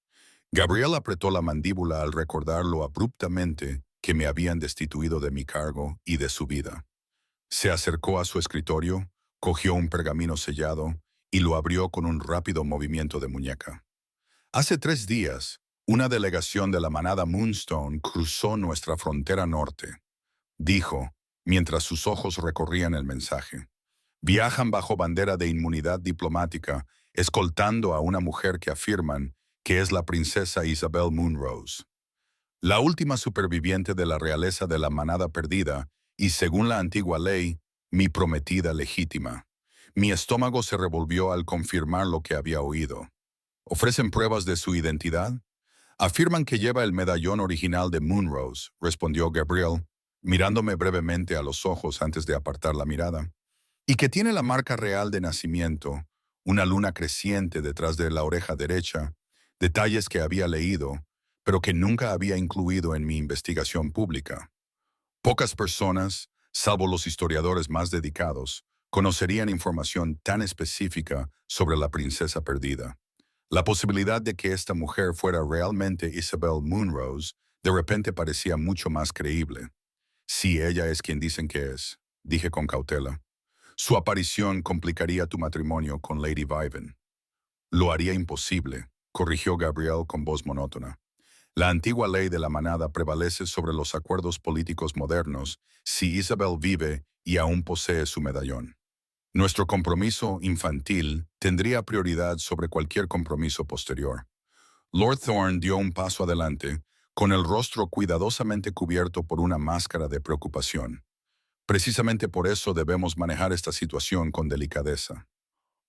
Gabriel apretó la mandíbula al recordar lo abruptamente que me habían destituido de mi cargo y de su vida. Se acercó a su escritorio, cogió un pergamino sellado y lo abrió con un rápido movimiento de muñeca. Hace 3 días, una delegación de la manada Moonstone cruzó nuestra frontera norte, dijo, mientras sus ojos recorrían el mensaje. Viajan bajo bandera de inmunidad diplomática, escoltando a una mujer que afirman que es la princesa Isabel Moonrose, la última superviviente de la realeza de la manada perdida y, según la antigua ley, mi prometida legítima. Mi estómago se revolvió al confirmar lo que había oído. ¿Ofrecen pruebas de su identidad? Afirman que lleva el medallón original de Moonrose, respondió Gabriel, mirándome brevemente a los ojos antes de apartar la mirada, y que tiene la marca real de nacimiento, una luna creciente detrás de la oreja derecha, detalles que había leído, pero que nunca había incluido en mi investigación pública. Pocas personas, salvo los historiadores más dedicados, conocerían información tan específica sobre la princesa perdida. La posibilidad de que esta mujer fuera realmente Isabel Moonrose de repente parecía mucho más creíble. Si ella es quien dicen que es, dije con cautela. Su aparición complicaría tu matrimonio con Lady Viven. Lo haría imposible, corrigió Gabriel con voz monótona. La antigua ley de la manada prevalece sobre los acuerdos políticos modernos si Isabel vive y aún posee su medallón. Nuestro compromiso infantil tendría prioridad sobre cualquier compromiso posterior. Lord Thorne dio un paso adelante, con el rostro cuidadosamente cubierto por una máscara de preocupación. Precisamente por eso debemos manejar esta situación con delicadeza.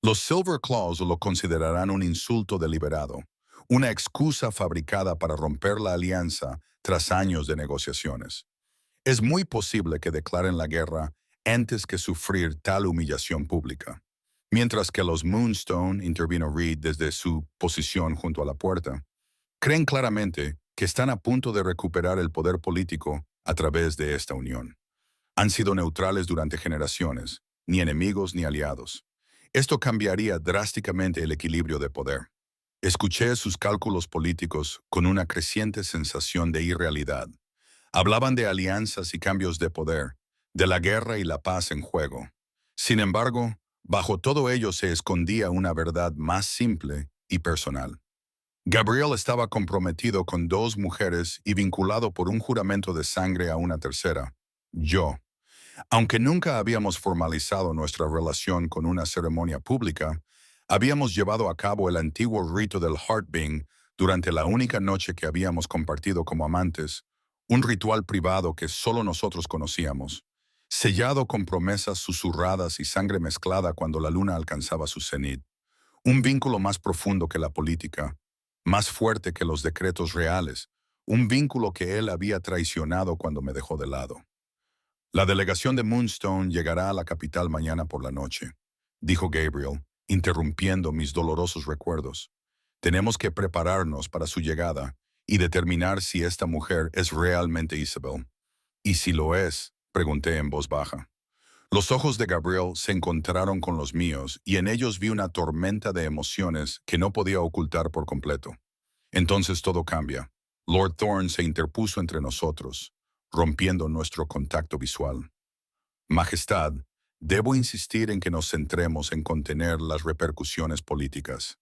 Los Silver Claws lo considerarán un insulto deliberado, una excusa fabricada para romper la alianza tras años de negociaciones. Es muy posible que declaren la guerra antes que sufrir tal humillación pública. Mientras que los Moonstone, intervino Reed desde su posición junto a la puerta, creen claramente que están a punto de recuperar el poder político a través de esta unión. Han sido neutrales durante generaciones, ni enemigos ni aliados. Esto cambiaría drásticamente el equilibrio de poder. Escuché sus cálculos políticos con una creciente sensación de irrealidad. Hablaban de alianzas y cambios de poder, de la guerra y la paz en juego. Sin embargo, bajo todo ello se escondía una verdad más simple y personal. Gabriel estaba comprometido con 2 mujeres y vinculado por un juramento de sangre a una tercera, yo. Aunque nunca habíamos formalizado nuestra relación con una ceremonia pública, Habíamos llevado a cabo el antiguo rito del Heartbeam durante la única noche que habíamos compartido como amantes, un ritual privado que solo nosotros conocíamos, sellado con promesas susurradas y sangre mezclada cuando la luna alcanzaba su cenit. Un vínculo más profundo que la política, más fuerte que los decretos reales, un vínculo que él había traicionado cuando me dejó de lado. La delegación de Moonstone llegará a la capital mañana por la noche, dijo Gabriel, interrumpiendo mis dolorosos recuerdos. Tenemos que prepararnos para su llegada y determinar si esta mujer es realmente Isabel. ¿Y si lo es?, pregunté en voz baja. Los ojos de Gabriel se encontraron con los míos y en ellos vi una tormenta de emociones que no podía ocultar por completo. Entonces todo cambia. Lord Thorne se interpuso entre nosotros, rompiendo nuestro contacto visual. Majestad, debo insistir en que nos centremos en contener las repercusiones políticas.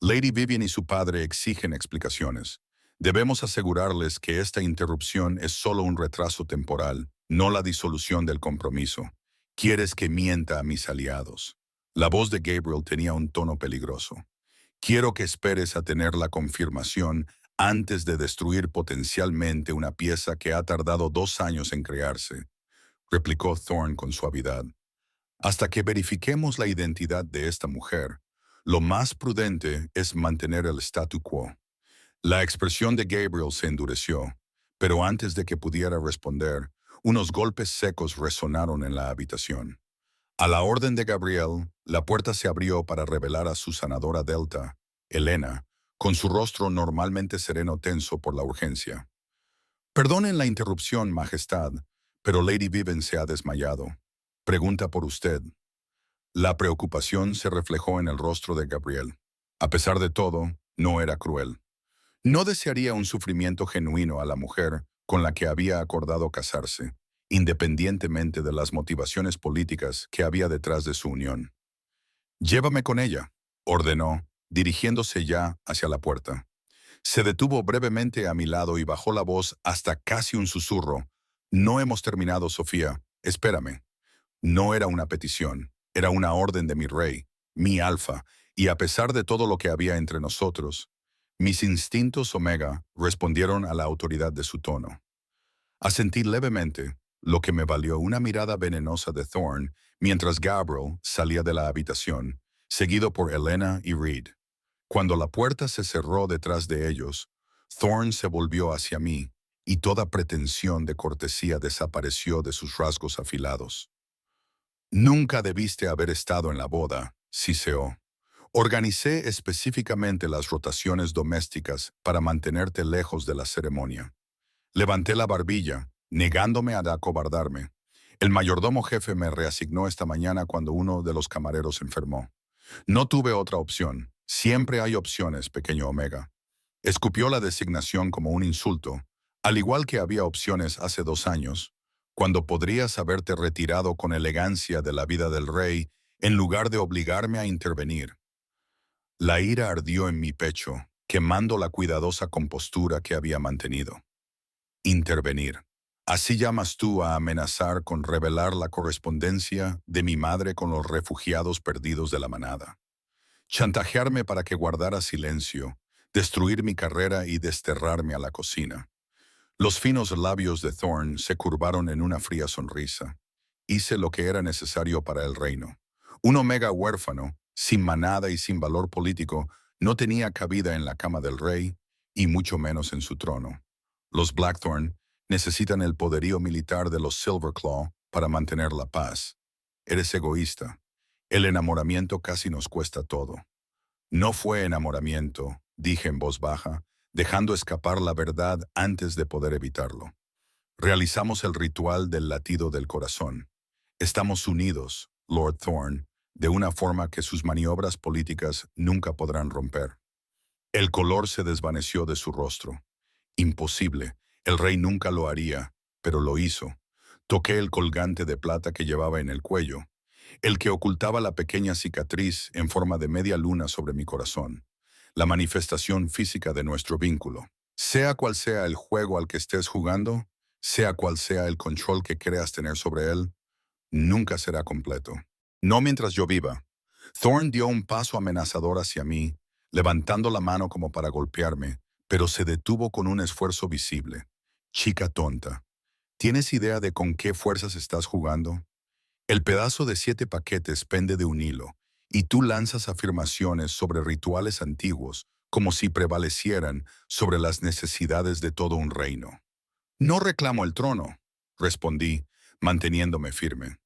Lady Vivian y su padre exigen explicaciones. Debemos asegurarles que esta interrupción es solo un retraso temporal, no la disolución del compromiso. ¿Quieres que mienta a mis aliados? La voz de Gabriel tenía un tono peligroso. Quiero que esperes a tener la confirmación antes de destruir potencialmente una pieza que ha tardado 2 años en crearse, replicó Thorne con suavidad. Hasta que verifiquemos la identidad de esta mujer, lo más prudente es mantener el statu quo. La expresión de Gabriel se endureció, pero antes de que pudiera responder, unos golpes secos resonaron en la habitación. A la orden de Gabriel, la puerta se abrió para revelar a su sanadora Delta, Elena, con su rostro normalmente sereno tenso por la urgencia. Perdonen la interrupción, Majestad, pero Lady Vivian se ha desmayado. Pregunta por usted. La preocupación se reflejó en el rostro de Gabriel. A pesar de todo, no era cruel. No desearía un sufrimiento genuino a la mujer con la que había acordado casarse, independientemente de las motivaciones políticas que había detrás de su unión. Llévame con ella, ordenó, dirigiéndose ya hacia la puerta. Se detuvo brevemente a mi lado y bajó la voz hasta casi un susurro. No hemos terminado, Sofía. Espérame. No era una petición, era una orden de mi rey, mi alfa, y a pesar de todo lo que había entre nosotros, mis instintos omega respondieron a la autoridad de su tono. Asentí levemente, lo que me valió una mirada venenosa de Thorne mientras Gabriel salía de la habitación, seguido por Elena y Reed. Cuando la puerta se cerró detrás de ellos, Thorne se volvió hacia mí y toda pretensión de cortesía desapareció de sus rasgos afilados. Nunca debiste haber estado en la boda, siseó. Organicé específicamente las rotaciones domésticas para mantenerte lejos de la ceremonia. Levanté la barbilla, negándome a acobardarme. El mayordomo jefe me reasignó esta mañana cuando uno de los camareros enfermó. No tuve otra opción. Siempre hay opciones, pequeño Omega. Escupió la designación como un insulto, al igual que había opciones hace 2 años, cuando podrías haberte retirado con elegancia de la vida del rey en lugar de obligarme a intervenir. La ira ardió en mi pecho, quemando la cuidadosa compostura que había mantenido. Intervenir. ¿Así llamas tú a amenazar con revelar la correspondencia de mi madre con los refugiados perdidos de la manada? Chantajearme para que guardara silencio, destruir mi carrera y desterrarme a la cocina. Los finos labios de Thorne se curvaron en una fría sonrisa. Hice lo que era necesario para el reino. Un Omega huérfano, sin manada y sin valor político, no tenía cabida en la cama del rey, y mucho menos en su trono. Los Blackthorne necesitan el poderío militar de los Silverclaw para mantener la paz. Eres egoísta. El enamoramiento casi nos cuesta todo. No fue enamoramiento, dije en voz baja, dejando escapar la verdad antes de poder evitarlo. Realizamos el ritual del latido del corazón. Estamos unidos, Lord Thorne, de una forma que sus maniobras políticas nunca podrán romper. El color se desvaneció de su rostro. Imposible, el rey nunca lo haría, pero lo hizo. Toqué el colgante de plata que llevaba en el cuello, el que ocultaba la pequeña cicatriz en forma de media luna sobre mi corazón, la manifestación física de nuestro vínculo. Sea cual sea el juego al que estés jugando, sea cual sea el control que creas tener sobre él, nunca será completo. No mientras yo viva. Thorn dio un paso amenazador hacia mí, levantando la mano como para golpearme, pero se detuvo con un esfuerzo visible. Chica tonta, ¿tienes idea de con qué fuerzas estás jugando? El pedazo de 7 paquetes pende de un hilo, y tú lanzas afirmaciones sobre rituales antiguos como si prevalecieran sobre las necesidades de todo un reino. No reclamo el trono, respondí, manteniéndome firme.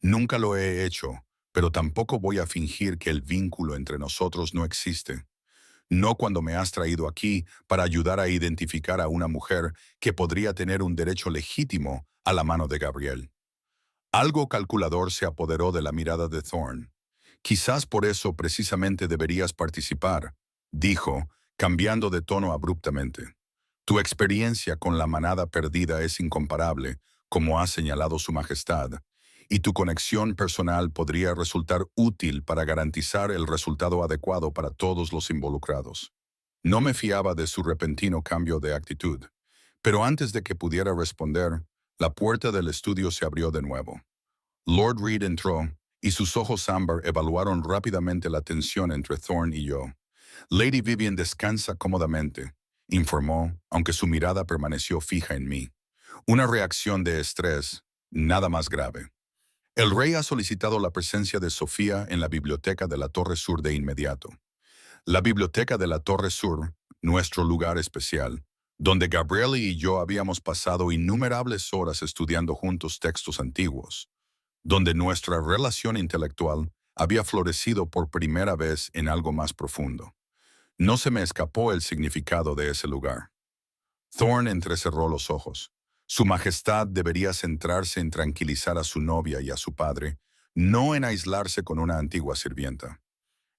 Nunca lo he hecho, pero tampoco voy a fingir que el vínculo entre nosotros no existe. No cuando me has traído aquí para ayudar a identificar a una mujer que podría tener un derecho legítimo a la mano de Gabriel. Algo calculador se apoderó de la mirada de Thorn. Quizás por eso precisamente deberías participar, dijo, cambiando de tono abruptamente. Tu experiencia con la manada perdida es incomparable, como ha señalado Su Majestad, y tu conexión personal podría resultar útil para garantizar el resultado adecuado para todos los involucrados. No me fiaba de su repentino cambio de actitud, pero antes de que pudiera responder, la puerta del estudio se abrió de nuevo. Lord Reed entró, y sus ojos ámbar evaluaron rápidamente la tensión entre Thorn y yo. Lady Vivian descansa cómodamente, informó, aunque su mirada permaneció fija en mí. Una reacción de estrés, nada más grave. El rey ha solicitado la presencia de Sofía en la biblioteca de la Torre Sur de inmediato. La biblioteca de la Torre Sur, nuestro lugar especial, donde Gabrielle y yo habíamos pasado innumerables horas estudiando juntos textos antiguos, donde nuestra relación intelectual había florecido por primera vez en algo más profundo. No se me escapó el significado de ese lugar. Thorn entrecerró los ojos. Su Majestad debería centrarse en tranquilizar a su novia y a su padre, no en aislarse con una antigua sirvienta.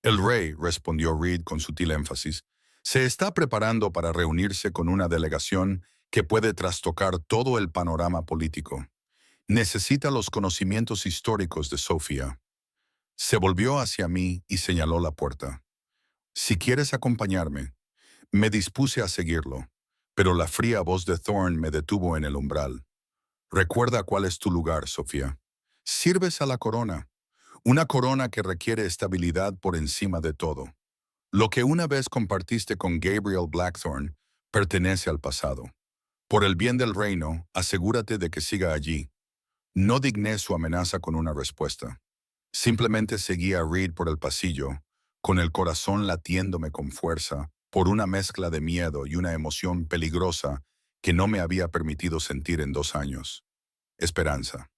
El rey, respondió Reed con sutil énfasis, se está preparando para reunirse con una delegación que puede trastocar todo el panorama político. Necesita los conocimientos históricos de Sofía. Se volvió hacia mí y señaló la puerta. Si quieres acompañarme. Me dispuse a seguirlo, pero la fría voz de Thorn me detuvo en el umbral. Recuerda cuál es tu lugar, Sofía. Sirves a la corona, una corona que requiere estabilidad por encima de todo. Lo que una vez compartiste con Gabriel Blackthorne pertenece al pasado. Por el bien del reino, asegúrate de que siga allí. No digné su amenaza con una respuesta. Simplemente seguí a Reed por el pasillo, con el corazón latiéndome con fuerza, por una mezcla de miedo y una emoción peligrosa que no me había permitido sentir en 2 años. Esperanza.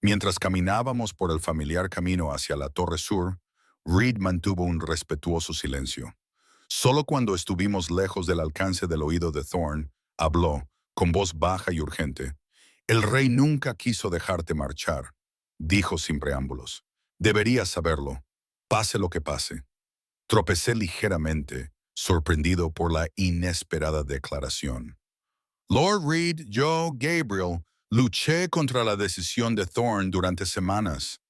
Mientras caminábamos por el familiar camino hacia la Torre Sur, Reed mantuvo un respetuoso silencio. Solo cuando estuvimos lejos del alcance del oído de Thorn, habló, con voz baja y urgente. El rey nunca quiso dejarte marchar, dijo sin preámbulos. Deberías saberlo, pase lo que pase. Tropecé ligeramente, sorprendido por la inesperada declaración. Lord Reed, yo, Gabriel, luché contra la decisión de Thorn durante semanas,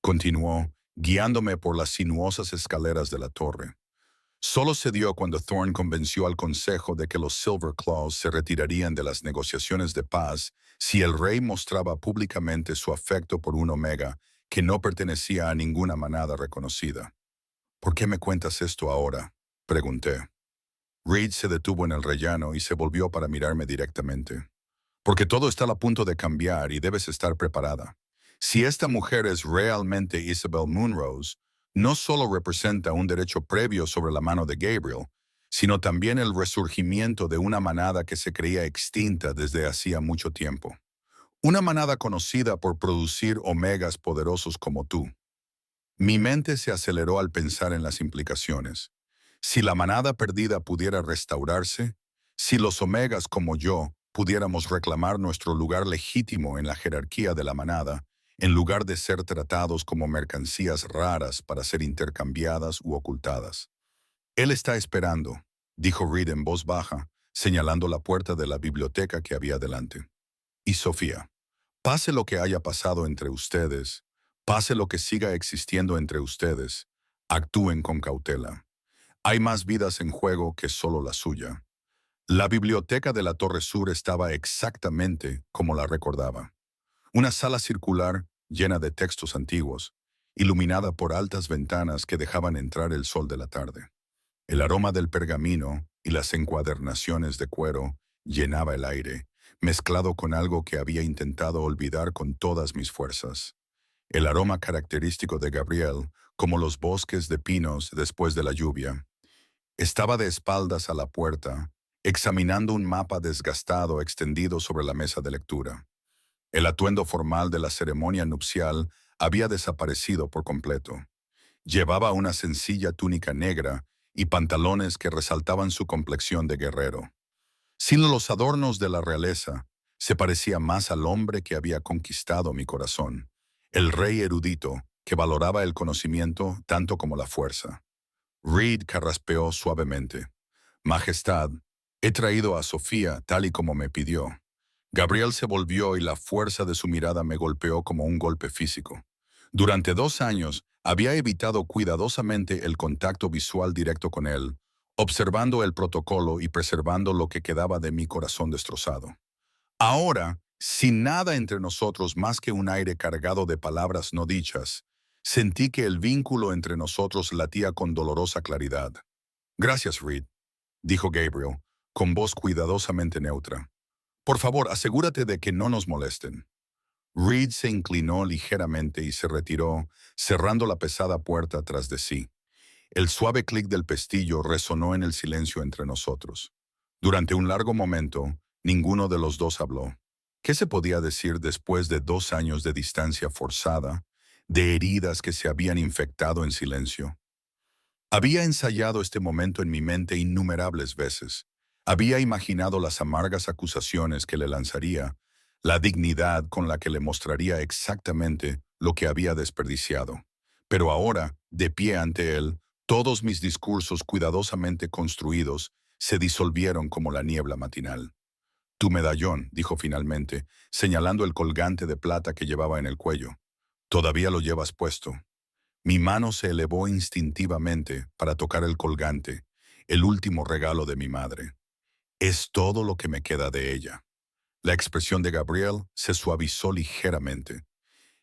continuó, guiándome por las sinuosas escaleras de la torre. Solo se dio cuando Thorn convenció al consejo de que los Silver Claws se retirarían de las negociaciones de paz si el rey mostraba públicamente su afecto por un Omega que no pertenecía a ninguna manada reconocida. ¿Por qué me cuentas esto ahora?, pregunté. Reed se detuvo en el rellano y se volvió para mirarme directamente. Porque todo está a punto de cambiar y debes estar preparada. Si esta mujer es realmente Isabel Moonrose, no solo representa un derecho previo sobre la mano de Gabriel, sino también el resurgimiento de una manada que se creía extinta desde hacía mucho tiempo. Una manada conocida por producir omegas poderosos como tú. Mi mente se aceleró al pensar en las implicaciones. Si la manada perdida pudiera restaurarse, si los omegas como yo pudiéramos reclamar nuestro lugar legítimo en la jerarquía de la manada, en lugar de ser tratados como mercancías raras para ser intercambiadas u ocultadas. Él está esperando, dijo Reed en voz baja, señalando la puerta de la biblioteca que había delante. Y Sofía, pase lo que haya pasado entre ustedes, pase lo que siga existiendo entre ustedes, actúen con cautela. Hay más vidas en juego que solo la suya. La biblioteca de la Torre Sur estaba exactamente como la recordaba. Una sala circular llena de textos antiguos, iluminada por altas ventanas que dejaban entrar el sol de la tarde. El aroma del pergamino y las encuadernaciones de cuero llenaba el aire, mezclado con algo que había intentado olvidar con todas mis fuerzas. El aroma característico de Gabriel, como los bosques de pinos después de la lluvia. Estaba de espaldas a la puerta, examinando un mapa desgastado extendido sobre la mesa de lectura. El atuendo formal de la ceremonia nupcial había desaparecido por completo. Llevaba una sencilla túnica negra y pantalones que resaltaban su complexión de guerrero. Sin los adornos de la realeza, se parecía más al hombre que había conquistado mi corazón, el rey erudito que valoraba el conocimiento tanto como la fuerza. Reed carraspeó suavemente. Majestad, he traído a Sofía tal y como me pidió. Gabriel se volvió y la fuerza de su mirada me golpeó como un golpe físico. Durante 2 años había evitado cuidadosamente el contacto visual directo con él, observando el protocolo y preservando lo que quedaba de mi corazón destrozado. Ahora, sin nada entre nosotros más que un aire cargado de palabras no dichas, sentí que el vínculo entre nosotros latía con dolorosa claridad. Gracias, Reed, dijo Gabriel, con voz cuidadosamente neutra. Por favor, asegúrate de que no nos molesten. Reed se inclinó ligeramente y se retiró, cerrando la pesada puerta tras de sí. El suave clic del pestillo resonó en el silencio entre nosotros. Durante un largo momento, ninguno de los dos habló. ¿Qué se podía decir después de 2 años de distancia forzada, de heridas que se habían infectado en silencio? Había ensayado este momento en mi mente innumerables veces. Había imaginado las amargas acusaciones que le lanzaría, la dignidad con la que le mostraría exactamente lo que había desperdiciado. Pero ahora, de pie ante él, todos mis discursos cuidadosamente construidos se disolvieron como la niebla matinal. Tu medallón, dijo finalmente, señalando el colgante de plata que llevaba en el cuello. Todavía lo llevas puesto. Mi mano se elevó instintivamente para tocar el colgante, el último regalo de mi madre. Es todo lo que me queda de ella. La expresión de Gabriel se suavizó ligeramente.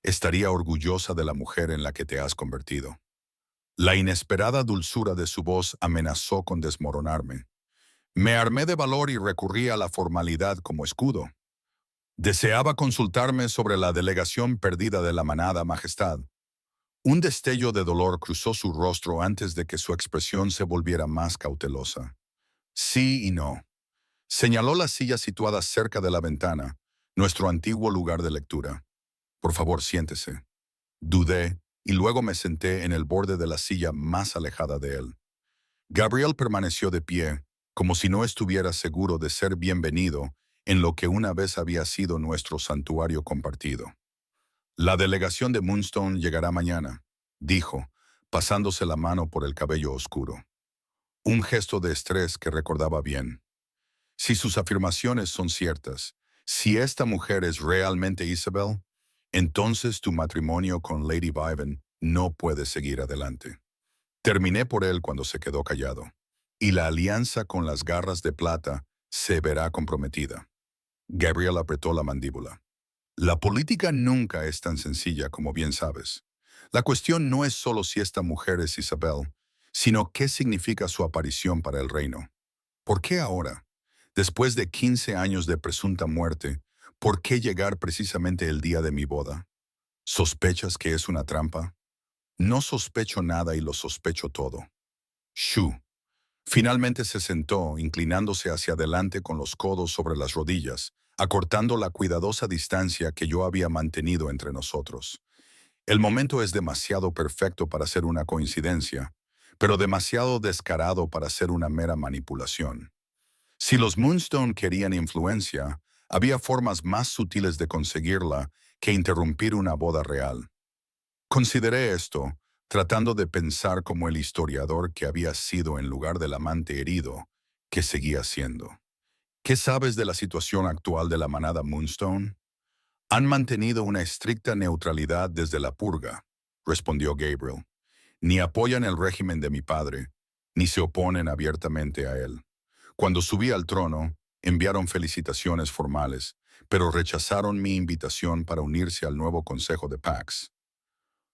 Estaría orgullosa de la mujer en la que te has convertido. La inesperada dulzura de su voz amenazó con desmoronarme. Me armé de valor y recurrí a la formalidad como escudo. Deseaba consultarme sobre la delegación perdida de la manada, Majestad. Un destello de dolor cruzó su rostro antes de que su expresión se volviera más cautelosa. Sí y no. Señaló la silla situada cerca de la ventana, nuestro antiguo lugar de lectura. Por favor, siéntese. Dudé y luego me senté en el borde de la silla más alejada de él. Gabriel permaneció de pie, como si no estuviera seguro de ser bienvenido en lo que una vez había sido nuestro santuario compartido. La delegación de Moonstone llegará mañana, dijo, pasándose la mano por el cabello oscuro. Un gesto de estrés que recordaba bien. Si sus afirmaciones son ciertas, si esta mujer es realmente Isabel, entonces tu matrimonio con Lady Vivian no puede seguir adelante. Terminé por él cuando se quedó callado, y la alianza con las garras de plata se verá comprometida. Gabriel apretó la mandíbula. La política nunca es tan sencilla como bien sabes. La cuestión no es solo si esta mujer es Isabel, sino qué significa su aparición para el reino. ¿Por qué ahora? Después de 15 años de presunta muerte, ¿por qué llegar precisamente el día de mi boda? ¿Sospechas que es una trampa? No sospecho nada y lo sospecho todo. Shu. Finalmente se sentó, inclinándose hacia adelante con los codos sobre las rodillas, acortando la cuidadosa distancia que yo había mantenido entre nosotros. El momento es demasiado perfecto para ser una coincidencia, pero demasiado descarado para ser una mera manipulación. Si los Moonstone querían influencia, había formas más sutiles de conseguirla que interrumpir una boda real. Consideré esto, tratando de pensar como el historiador que había sido en lugar del amante herido, que seguía siendo. ¿Qué sabes de la situación actual de la manada Moonstone? Han mantenido una estricta neutralidad desde la purga, respondió Gabriel. Ni apoyan el régimen de mi padre, ni se oponen abiertamente a él. Cuando subí al trono, enviaron felicitaciones formales, pero rechazaron mi invitación para unirse al nuevo consejo de Pax.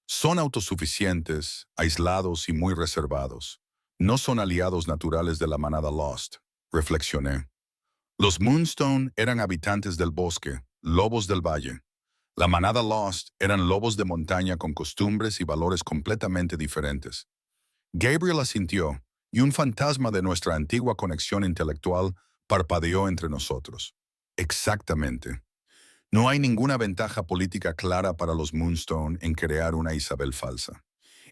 Son autosuficientes, aislados y muy reservados. No son aliados naturales de la manada Lost, reflexioné. Los Moonstone eran habitantes del bosque, lobos del valle. La manada Lost eran lobos de montaña con costumbres y valores completamente diferentes. Gabriel asintió, y un fantasma de nuestra antigua conexión intelectual parpadeó entre nosotros. Exactamente. No hay ninguna ventaja política clara para los Moonstone en crear una Isabel falsa.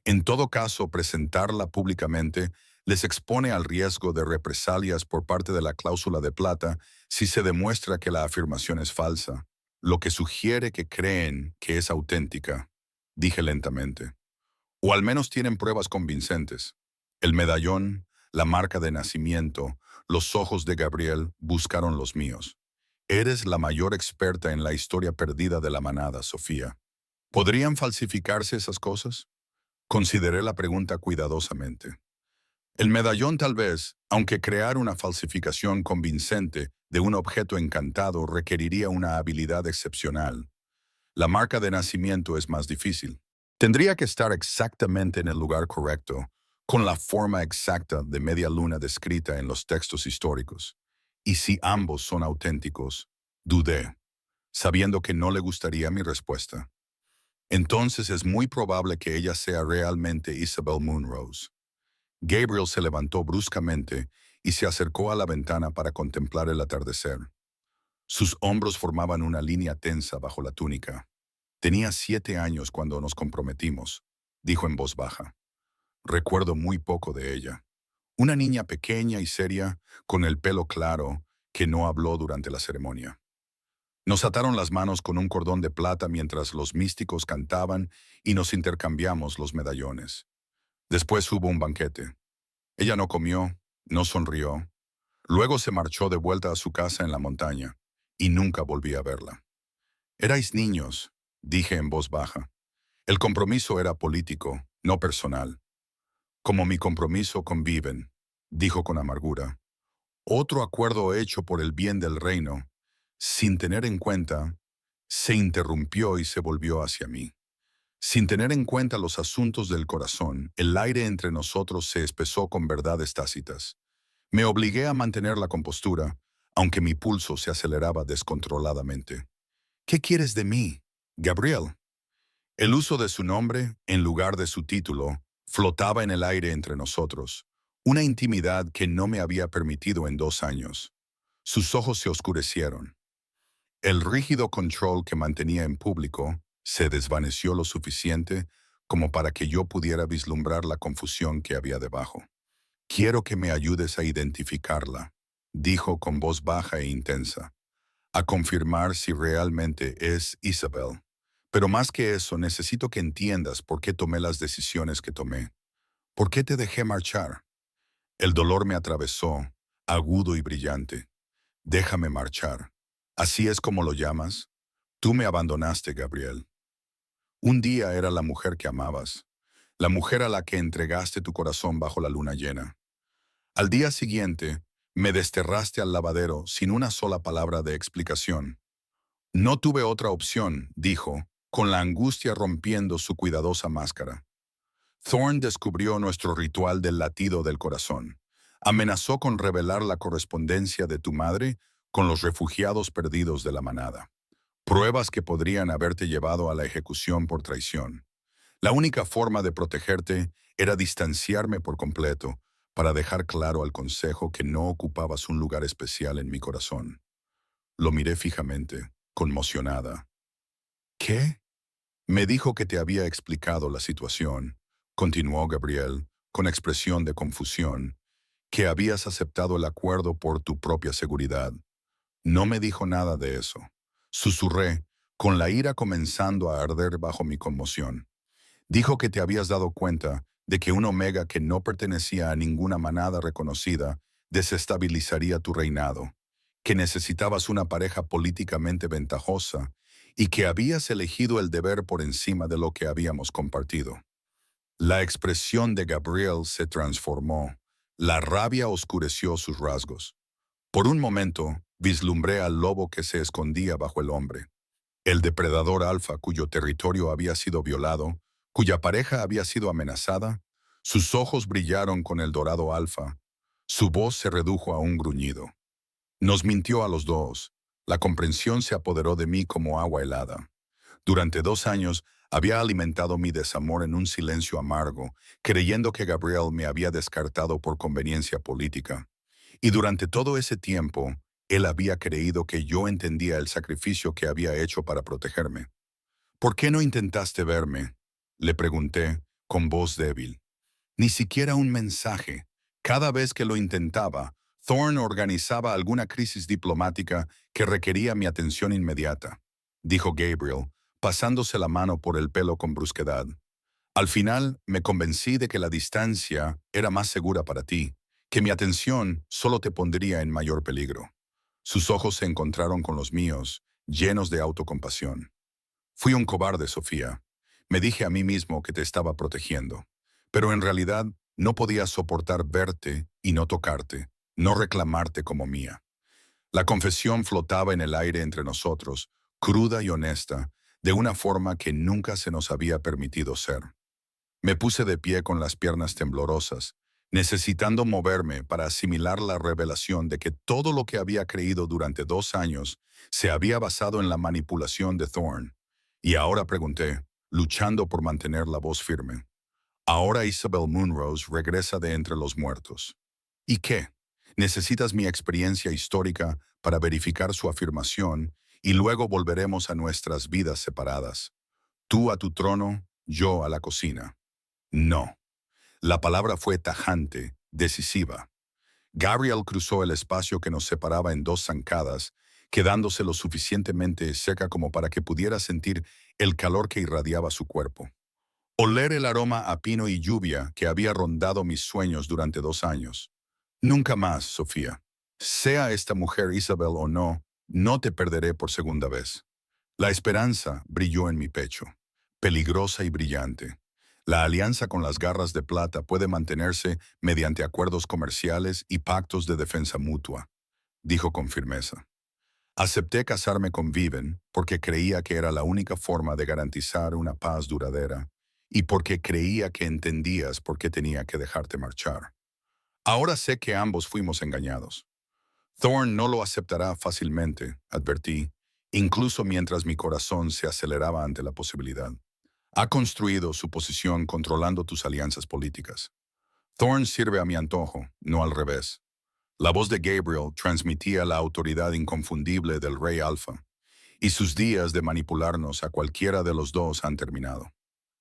En todo caso, presentarla públicamente les expone al riesgo de represalias por parte de la cláusula de plata si se demuestra que la afirmación es falsa, lo que sugiere que creen que es auténtica, dije lentamente. O al menos tienen pruebas convincentes. El medallón, la marca de nacimiento, los ojos de Gabriel buscaron los míos. Eres la mayor experta en la historia perdida de la manada, Sofía. ¿Podrían falsificarse esas cosas? Consideré la pregunta cuidadosamente. El medallón tal vez, aunque crear una falsificación convincente de un objeto encantado requeriría una habilidad excepcional. La marca de nacimiento es más difícil. Tendría que estar exactamente en el lugar correcto, con la forma exacta de media luna descrita en los textos históricos. Y si ambos son auténticos, dudé, sabiendo que no le gustaría mi respuesta. Entonces es muy probable que ella sea realmente Isabel Moonrose. Gabriel se levantó bruscamente y se acercó a la ventana para contemplar el atardecer. Sus hombros formaban una línea tensa bajo la túnica. Tenía 7 años cuando nos comprometimos, dijo en voz baja. Recuerdo muy poco de ella. Una niña pequeña y seria, con el pelo claro, que no habló durante la ceremonia. Nos ataron las manos con un cordón de plata mientras los místicos cantaban y nos intercambiamos los medallones. Después hubo un banquete. Ella no comió, no sonrió. Luego se marchó de vuelta a su casa en la montaña, y nunca volví a verla. Erais niños, dije en voz baja. El compromiso era político, no personal. Como mi compromiso conviven, dijo con amargura. Otro acuerdo hecho por el bien del reino, sin tener en cuenta, se interrumpió y se volvió hacia mí. Sin tener en cuenta los asuntos del corazón, el aire entre nosotros se espesó con verdades tácitas. Me obligué a mantener la compostura, aunque mi pulso se aceleraba descontroladamente. ¿Qué quieres de mí, Gabriel? El uso de su nombre, en lugar de su título, flotaba en el aire entre nosotros, una intimidad que no me había permitido en 2 años. Sus ojos se oscurecieron. El rígido control que mantenía en público se desvaneció lo suficiente como para que yo pudiera vislumbrar la confusión que había debajo. Quiero que me ayudes a identificarla, dijo con voz baja e intensa, a confirmar si realmente es Isabel. Pero más que eso, necesito que entiendas por qué tomé las decisiones que tomé. ¿Por qué te dejé marchar? El dolor me atravesó, agudo y brillante. Déjame marchar. ¿Así es como lo llamas? Tú me abandonaste, Gabriel. Un día era la mujer que amabas, la mujer a la que entregaste tu corazón bajo la luna llena. Al día siguiente, me desterraste al lavadero sin una sola palabra de explicación. No tuve otra opción, dijo, con la angustia rompiendo su cuidadosa máscara. Thorne descubrió nuestro ritual del latido del corazón. Amenazó con revelar la correspondencia de tu madre con los refugiados perdidos de la manada. Pruebas que podrían haberte llevado a la ejecución por traición. La única forma de protegerte era distanciarme por completo para dejar claro al consejo que no ocupabas un lugar especial en mi corazón. Lo miré fijamente, conmocionada. ¿Qué? Me dijo que te había explicado la situación, continuó Gabriel, con expresión de confusión, que habías aceptado el acuerdo por tu propia seguridad. No me dijo nada de eso. Susurré, con la ira comenzando a arder bajo mi conmoción. Dijo que te habías dado cuenta de que un Omega que no pertenecía a ninguna manada reconocida desestabilizaría tu reinado, que necesitabas una pareja políticamente ventajosa y que habías elegido el deber por encima de lo que habíamos compartido. La expresión de Gabriel se transformó. La rabia oscureció sus rasgos. Por un momento, vislumbré al lobo que se escondía bajo el hombre. El depredador alfa cuyo territorio había sido violado cuya pareja había sido amenazada, sus ojos brillaron con el dorado alfa, su voz se redujo a un gruñido. Nos mintió a los dos. La comprensión se apoderó de mí como agua helada. Durante 2 años había alimentado mi desamor en un silencio amargo, creyendo que Gabriel me había descartado por conveniencia política. Y durante todo ese tiempo, él había creído que yo entendía el sacrificio que había hecho para protegerme. ¿Por qué no intentaste verme?, le pregunté, con voz débil. Ni siquiera un mensaje. Cada vez que lo intentaba, Thorne organizaba alguna crisis diplomática que requería mi atención inmediata, dijo Gabriel, pasándose la mano por el pelo con brusquedad. Al final, me convencí de que la distancia era más segura para ti, que mi atención solo te pondría en mayor peligro. Sus ojos se encontraron con los míos, llenos de autocompasión. Fui un cobarde, Sofía. Me dije a mí mismo que te estaba protegiendo. Pero en realidad no podía soportar verte y no tocarte, no reclamarte como mía. La confesión flotaba en el aire entre nosotros, cruda y honesta, de una forma que nunca se nos había permitido ser. Me puse de pie con las piernas temblorosas, necesitando moverme para asimilar la revelación de que todo lo que había creído durante 2 años se había basado en la manipulación de Thorne. Y ahora pregunté, luchando por mantener la voz firme. Ahora Isabel Munrose regresa de entre los muertos. ¿Y qué? Necesitas mi experiencia histórica para verificar su afirmación y luego volveremos a nuestras vidas separadas. Tú a tu trono, yo a la cocina. No. La palabra fue tajante, decisiva. Gabriel cruzó el espacio que nos separaba en 2 zancadas, quedándose lo suficientemente cerca como para que pudiera sentir el calor que irradiaba su cuerpo. Oler el aroma a pino y lluvia que había rondado mis sueños durante 2 años. Nunca más, Sofía. Sea esta mujer Isabel o no, no te perderé por segunda vez. La esperanza brilló en mi pecho, peligrosa y brillante. La alianza con las garras de plata puede mantenerse mediante acuerdos comerciales y pactos de defensa mutua, dijo con firmeza. Acepté casarme con Viven porque creía que era la única forma de garantizar una paz duradera y porque creía que entendías por qué tenía que dejarte marchar. Ahora sé que ambos fuimos engañados. Thorne no lo aceptará fácilmente, advertí, incluso mientras mi corazón se aceleraba ante la posibilidad. Ha construido su posición controlando tus alianzas políticas. Thorne sirve a mi antojo, no al revés. La voz de Gabriel transmitía la autoridad inconfundible del Rey Alfa, y sus días de manipularnos a cualquiera de los dos han terminado.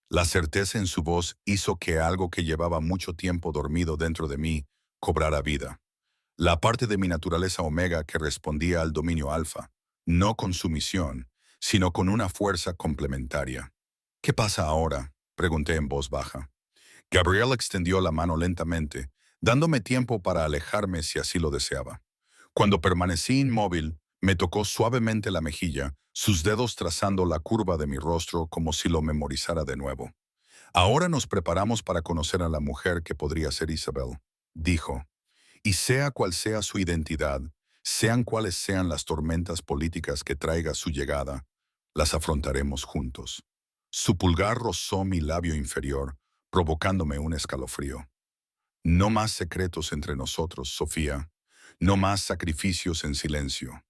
La certeza en su voz hizo que algo que llevaba mucho tiempo dormido dentro de mí cobrara vida. La parte de mi naturaleza omega que respondía al dominio alfa, no con sumisión, sino con una fuerza complementaria. ¿Qué pasa ahora?, pregunté en voz baja. Gabriel extendió la mano lentamente, dándome tiempo para alejarme si así lo deseaba. Cuando permanecí inmóvil, me tocó suavemente la mejilla, sus dedos trazando la curva de mi rostro como si lo memorizara de nuevo. Ahora nos preparamos para conocer a la mujer que podría ser Isabel, dijo. Y sea cual sea su identidad, sean cuales sean las tormentas políticas que traiga su llegada, las afrontaremos juntos. Su pulgar rozó mi labio inferior, provocándome un escalofrío. No más secretos entre nosotros, Sofía. No más sacrificios en silencio.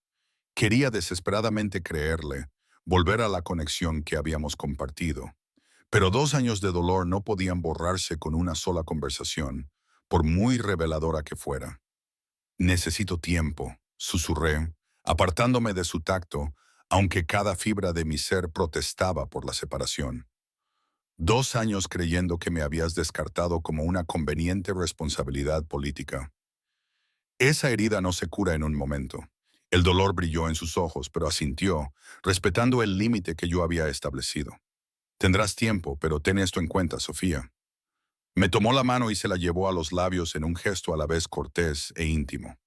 Quería desesperadamente creerle, volver a la conexión que habíamos compartido. Pero 2 años de dolor no podían borrarse con una sola conversación, por muy reveladora que fuera. Necesito tiempo, susurré, apartándome de su tacto, aunque cada fibra de mi ser protestaba por la separación. 2 años creyendo que me habías descartado como una conveniente responsabilidad política. Esa herida no se cura en un momento. El dolor brilló en sus ojos, pero asintió, respetando el límite que yo había establecido. Tendrás tiempo, pero ten esto en cuenta, Sofía. Me tomó la mano y se la llevó a los labios en un gesto a la vez cortés e íntimo.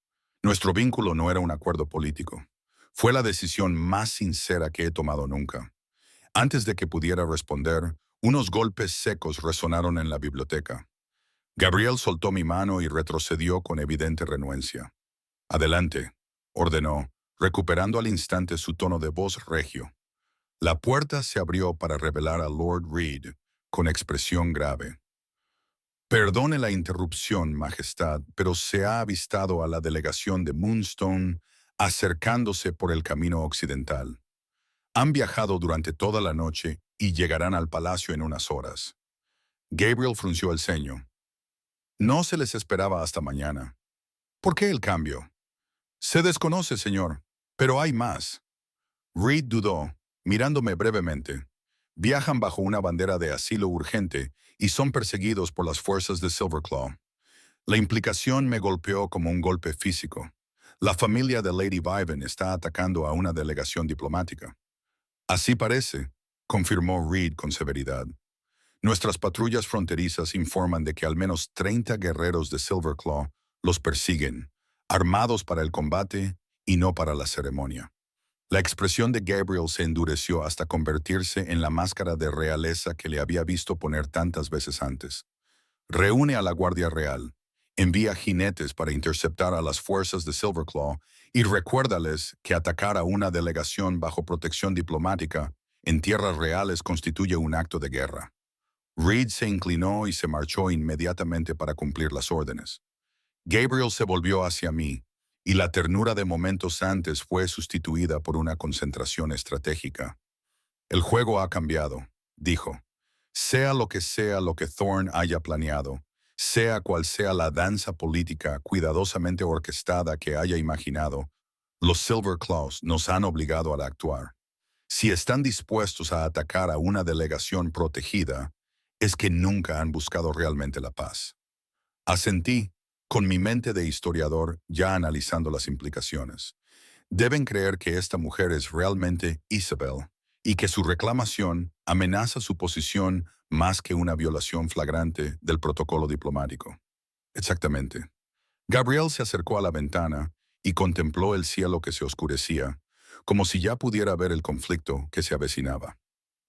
Nuestro vínculo no era un acuerdo político. Fue la decisión más sincera que he tomado nunca. Antes de que pudiera responder, unos golpes secos resonaron en la biblioteca. Gabriel soltó mi mano y retrocedió con evidente renuencia. Adelante, ordenó, recuperando al instante su tono de voz regio. La puerta se abrió para revelar a Lord Reed, con expresión grave. Perdone la interrupción, Majestad, pero se ha avistado a la delegación de Moonstone acercándose por el camino occidental. Han viajado durante toda la noche y llegarán al palacio en unas horas. Gabriel frunció el ceño. No se les esperaba hasta mañana. ¿Por qué el cambio? Se desconoce, señor, pero hay más. Reed dudó, mirándome brevemente. Viajan bajo una bandera de asilo urgente y son perseguidos por las fuerzas de Silverclaw. La implicación me golpeó como un golpe físico. La familia de Lady Viven está atacando a una delegación diplomática. Así parece, confirmó Reed con severidad. Nuestras patrullas fronterizas informan de que al menos 30 guerreros de Silverclaw los persiguen, armados para el combate y no para la ceremonia. La expresión de Gabriel se endureció hasta convertirse en la máscara de realeza que le había visto poner tantas veces antes. Reúne a la Guardia Real, envía jinetes para interceptar a las fuerzas de Silverclaw y recuérdales que atacar a una delegación bajo protección diplomática en tierras reales constituye un acto de guerra. Reed se inclinó y se marchó inmediatamente para cumplir las órdenes. Gabriel se volvió hacia mí, y la ternura de momentos antes fue sustituida por una concentración estratégica. El juego ha cambiado, dijo. Sea lo que Thorne haya planeado, sea cual sea la danza política cuidadosamente orquestada que haya imaginado, los Silverclaws nos han obligado a actuar. Si están dispuestos a atacar a una delegación protegida, es que nunca han buscado realmente la paz. Asentí, con mi mente de historiador ya analizando las implicaciones. Deben creer que esta mujer es realmente Isabel y que su reclamación amenaza su posición más que una violación flagrante del protocolo diplomático. Exactamente. Gabriel se acercó a la ventana y contempló el cielo que se oscurecía, como si ya pudiera ver el conflicto que se avecinaba.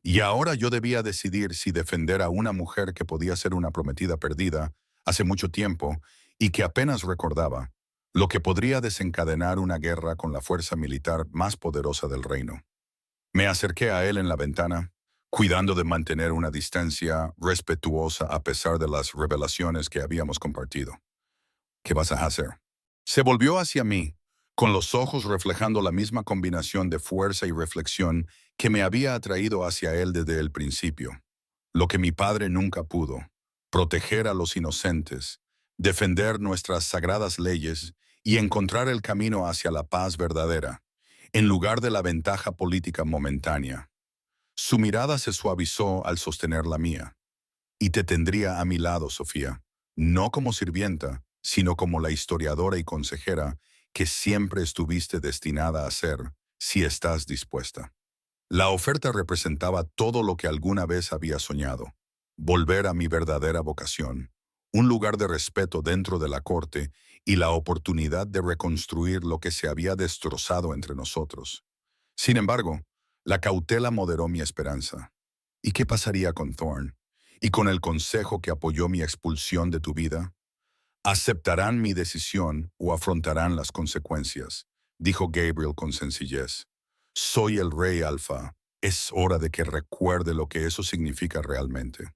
Y ahora yo debía decidir si defender a una mujer que podía ser una prometida perdida hace mucho tiempo y que apenas recordaba, lo que podría desencadenar una guerra con la fuerza militar más poderosa del reino. Me acerqué a él en la ventana, cuidando de mantener una distancia respetuosa a pesar de las revelaciones que habíamos compartido. ¿Qué vas a hacer? Se volvió hacia mí, con los ojos reflejando la misma combinación de fuerza y reflexión que me había atraído hacia él desde el principio. Lo que mi padre nunca pudo: proteger a los inocentes, defender nuestras sagradas leyes y encontrar el camino hacia la paz verdadera, en lugar de la ventaja política momentánea. Su mirada se suavizó al sostener la mía. Y te tendría a mi lado, Sofía, no como sirvienta, sino como la historiadora y consejera que siempre estuviste destinada a ser, si estás dispuesta. La oferta representaba todo lo que alguna vez había soñado: volver a mi verdadera vocación, un lugar de respeto dentro de la corte y la oportunidad de reconstruir lo que se había destrozado entre nosotros. Sin embargo, la cautela moderó mi esperanza. ¿Y qué pasaría con Thorne? ¿Y con el consejo que apoyó mi expulsión de tu vida? ¿Aceptarán mi decisión o afrontarán las consecuencias?, dijo Gabriel con sencillez. Soy el rey Alfa. Es hora de que recuerde lo que eso significa realmente.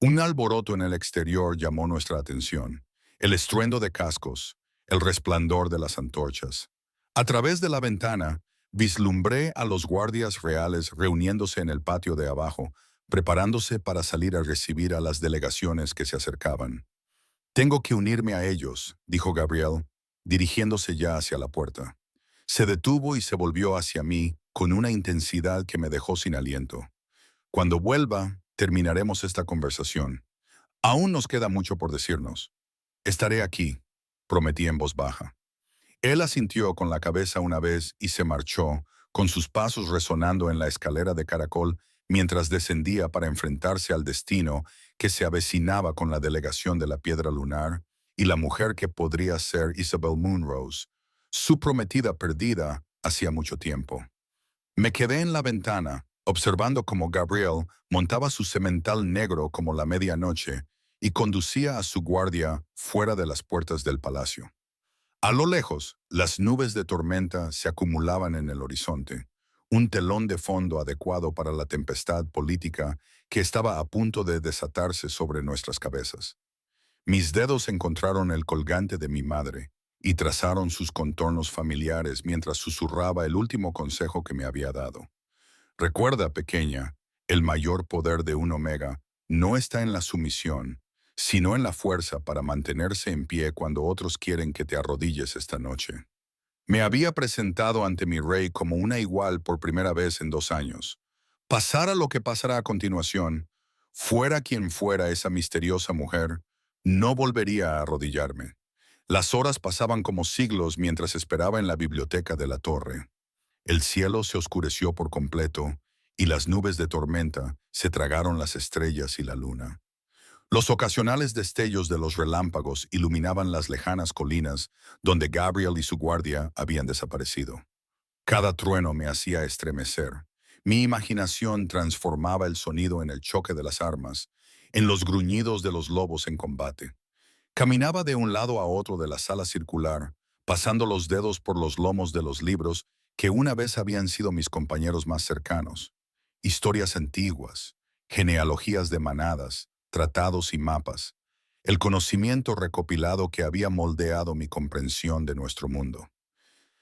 Un alboroto en el exterior llamó nuestra atención: el estruendo de cascos, el resplandor de las antorchas. A través de la ventana, vislumbré a los guardias reales reuniéndose en el patio de abajo, preparándose para salir a recibir a las delegaciones que se acercaban. Tengo que unirme a ellos, dijo Gabriel, dirigiéndose ya hacia la puerta. Se detuvo y se volvió hacia mí con una intensidad que me dejó sin aliento. Cuando vuelva, terminaremos esta conversación. Aún nos queda mucho por decirnos. Estaré aquí, prometí en voz baja. Él asintió con la cabeza una vez y se marchó, con sus pasos resonando en la escalera de caracol mientras descendía para enfrentarse al destino que se avecinaba con la delegación de la Piedra Lunar y la mujer que podría ser Isabel Moonrose, su prometida perdida hacía mucho tiempo. Me quedé en la ventana, observando cómo Gabriel montaba su semental negro como la medianoche y conducía a su guardia fuera de las puertas del palacio. A lo lejos, las nubes de tormenta se acumulaban en el horizonte, un telón de fondo adecuado para la tempestad política que estaba a punto de desatarse sobre nuestras cabezas. Mis dedos encontraron el colgante de mi madre y trazaron sus contornos familiares mientras susurraba el último consejo que me había dado. Recuerda, pequeña, el mayor poder de un omega no está en la sumisión, sino en la fuerza para mantenerse en pie cuando otros quieren que te arrodilles esta noche. Me había presentado ante mi rey como una igual por primera vez en 2 años. Pasara lo que pasara a continuación, fuera quien fuera esa misteriosa mujer, no volvería a arrodillarme. Las horas pasaban como siglos mientras esperaba en la biblioteca de la torre. El cielo se oscureció por completo y las nubes de tormenta se tragaron las estrellas y la luna. Los ocasionales destellos de los relámpagos iluminaban las lejanas colinas donde Gabriel y su guardia habían desaparecido. Cada trueno me hacía estremecer. Mi imaginación transformaba el sonido en el choque de las armas, en los gruñidos de los lobos en combate. Caminaba de un lado a otro de la sala circular, pasando los dedos por los lomos de los libros que una vez habían sido mis compañeros más cercanos. Historias antiguas, genealogías de manadas, tratados y mapas. El conocimiento recopilado que había moldeado mi comprensión de nuestro mundo.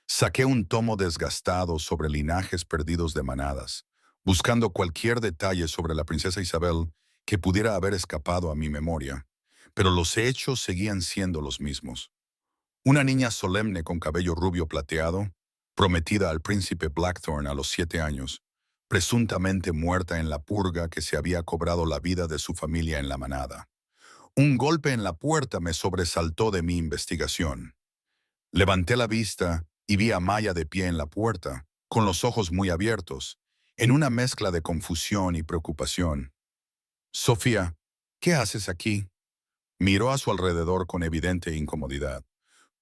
Saqué un tomo desgastado sobre linajes perdidos de manadas, buscando cualquier detalle sobre la princesa Isabel que pudiera haber escapado a mi memoria, pero los hechos seguían siendo los mismos. Una niña solemne con cabello rubio plateado, prometida al príncipe Blackthorn a los 7 años, presuntamente muerta en la purga que se había cobrado la vida de su familia en la manada. Un golpe en la puerta me sobresaltó de mi investigación. Levanté la vista y vi a Maya de pie en la puerta, con los ojos muy abiertos, en una mezcla de confusión y preocupación. «Sofía, ¿qué haces aquí?». Miró a su alrededor con evidente incomodidad.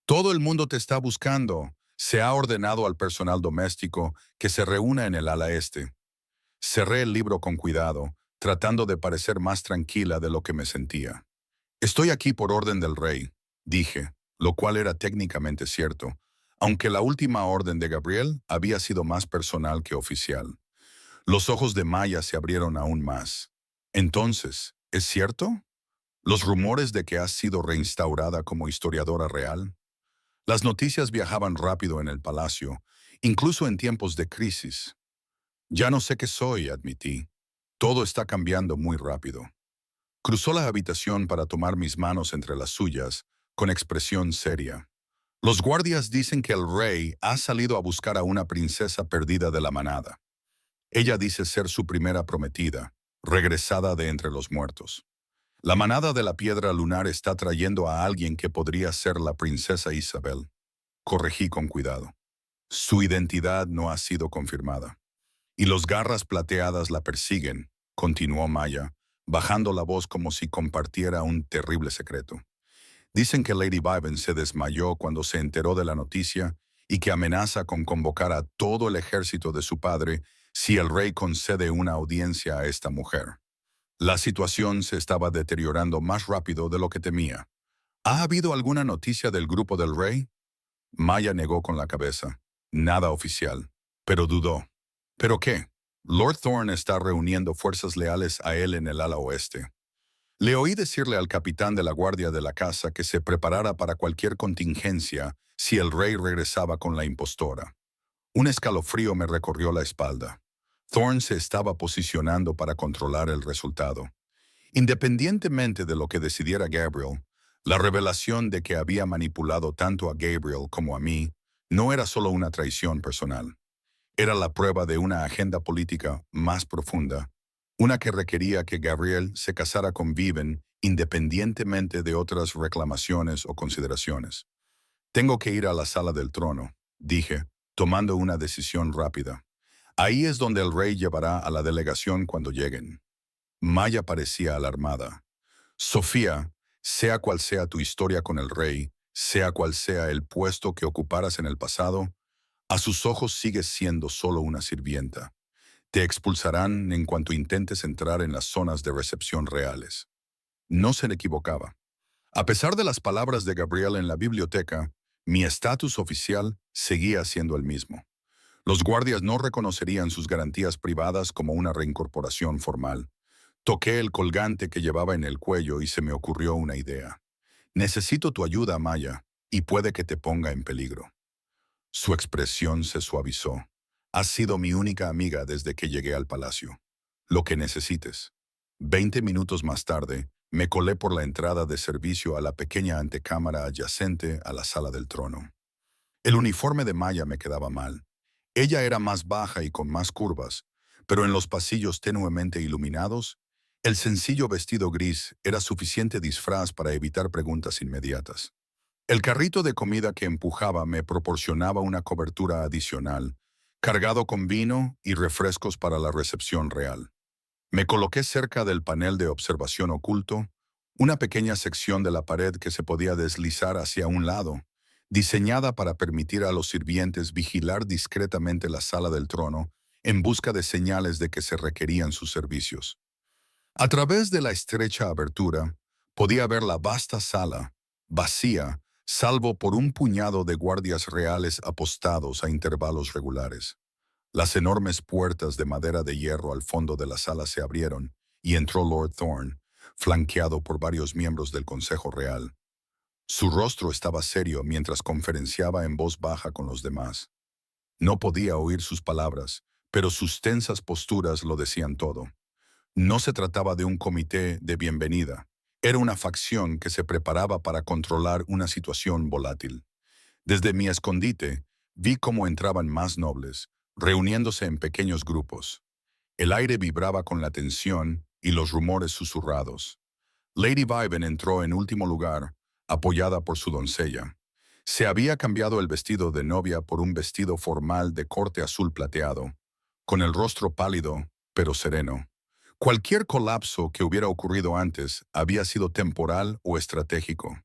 «Todo el mundo te está buscando. Se ha ordenado al personal doméstico que se reúna en el ala este». Cerré el libro con cuidado, tratando de parecer más tranquila de lo que me sentía. «Estoy aquí por orden del rey», dije, lo cual era técnicamente cierto, aunque la última orden de Gabriel había sido más personal que oficial. Los ojos de Maya se abrieron aún más. «Entonces, ¿es cierto? ¿Los rumores de que has sido reinstaurada como historiadora real?». Las noticias viajaban rápido en el palacio, incluso en tiempos de crisis. «Ya no sé qué soy», admití. «Todo está cambiando muy rápido». Cruzó la habitación para tomar mis manos entre las suyas, con expresión seria. «Los guardias dicen que el rey ha salido a buscar a una princesa perdida de la manada. Ella dice ser su primera prometida, regresada de entre los muertos. La manada de la piedra lunar está trayendo a alguien que podría ser la princesa Isabel». Corregí con cuidado. «Su identidad no ha sido confirmada. Y los garras plateadas la persiguen», continuó Maya, bajando la voz como si compartiera un terrible secreto. «Dicen que Lady Viven se desmayó cuando se enteró de la noticia y que amenaza con convocar a todo el ejército de su padre si el rey concede una audiencia a esta mujer». La situación se estaba deteriorando más rápido de lo que temía. «¿Ha habido alguna noticia del grupo del rey?». Maya negó con la cabeza. «Nada oficial». Pero dudó. «¿Pero qué?». «Lord Thorne está reuniendo fuerzas leales a él en el ala oeste». Le oí decirle al capitán de la guardia de la casa que se preparara para cualquier contingencia si el rey regresaba con la impostora. Un escalofrío me recorrió la espalda. Thorne se estaba posicionando para controlar el resultado. Independientemente de lo que decidiera Gabriel, la revelación de que había manipulado tanto a Gabriel como a mí no era solo una traición personal. Era la prueba de una agenda política más profunda, una que requería que Gabriel se casara con Viven independientemente de otras reclamaciones o consideraciones. «Tengo que ir a la sala del trono», dije, tomando una decisión rápida. «Ahí es donde el rey llevará a la delegación cuando lleguen». Maya parecía alarmada. «Sofía, sea cual sea tu historia con el rey, sea cual sea el puesto que ocuparas en el pasado, a sus ojos sigues siendo solo una sirvienta. Te expulsarán en cuanto intentes entrar en las zonas de recepción reales». No se equivocaba. A pesar de las palabras de Gabriel en la biblioteca, mi estatus oficial seguía siendo el mismo. Los guardias no reconocerían sus garantías privadas como una reincorporación formal. Toqué el colgante que llevaba en el cuello y se me ocurrió una idea. Necesito tu ayuda, Maya, y puede que te ponga en peligro. Su expresión se suavizó. Has sido mi única amiga desde que llegué al palacio. Lo que necesites. 20 minutos más tarde, me colé por la entrada de servicio a la pequeña antecámara adyacente a la sala del trono. El uniforme de Maya me quedaba mal. Ella era más baja y con más curvas, pero en los pasillos tenuemente iluminados, el sencillo vestido gris era suficiente disfraz para evitar preguntas inmediatas. El carrito de comida que empujaba me proporcionaba una cobertura adicional, cargado con vino y refrescos para la recepción real. Me coloqué cerca del panel de observación oculto, una pequeña sección de la pared que se podía deslizar hacia un lado, diseñada para permitir a los sirvientes vigilar discretamente la sala del trono en busca de señales de que se requerían sus servicios. A través de la estrecha abertura, podía ver la vasta sala, vacía, salvo por un puñado de guardias reales apostados a intervalos regulares. Las enormes puertas de madera de hierro al fondo de la sala se abrieron y entró Lord Thorne, flanqueado por varios miembros del Consejo Real. Su rostro estaba serio mientras conferenciaba en voz baja con los demás. No podía oír sus palabras, pero sus tensas posturas lo decían todo. No se trataba de un comité de bienvenida. Era una facción que se preparaba para controlar una situación volátil. Desde mi escondite, vi cómo entraban más nobles, reuniéndose en pequeños grupos. El aire vibraba con la tensión y los rumores susurrados. Lady Viven entró en último lugar, apoyada por su doncella. Se había cambiado el vestido de novia por un vestido formal de corte azul plateado, con el rostro pálido, pero sereno. Cualquier colapso que hubiera ocurrido antes había sido temporal o estratégico.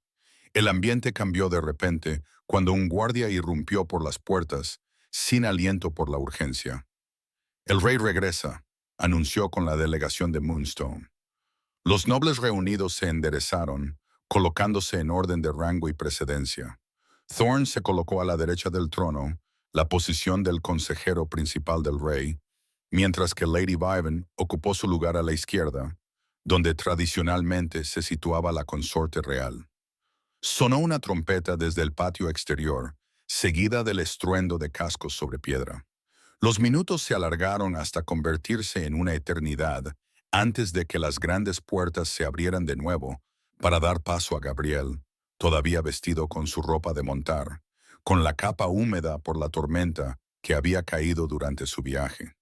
El ambiente cambió de repente cuando un guardia irrumpió por las puertas, sin aliento por la urgencia. «El rey regresa», anunció con la delegación de Moonstone. Los nobles reunidos se enderezaron, colocándose en orden de rango y precedencia. Thorne se colocó a la derecha del trono, la posición del consejero principal del rey, mientras que Lady Viven ocupó su lugar a la izquierda, donde tradicionalmente se situaba la consorte real. Sonó una trompeta desde el patio exterior, seguida del estruendo de cascos sobre piedra. Los minutos se alargaron hasta convertirse en una eternidad antes de que las grandes puertas se abrieran de nuevo para dar paso a Gabriel, todavía vestido con su ropa de montar, con la capa húmeda por la tormenta que había caído durante su viaje.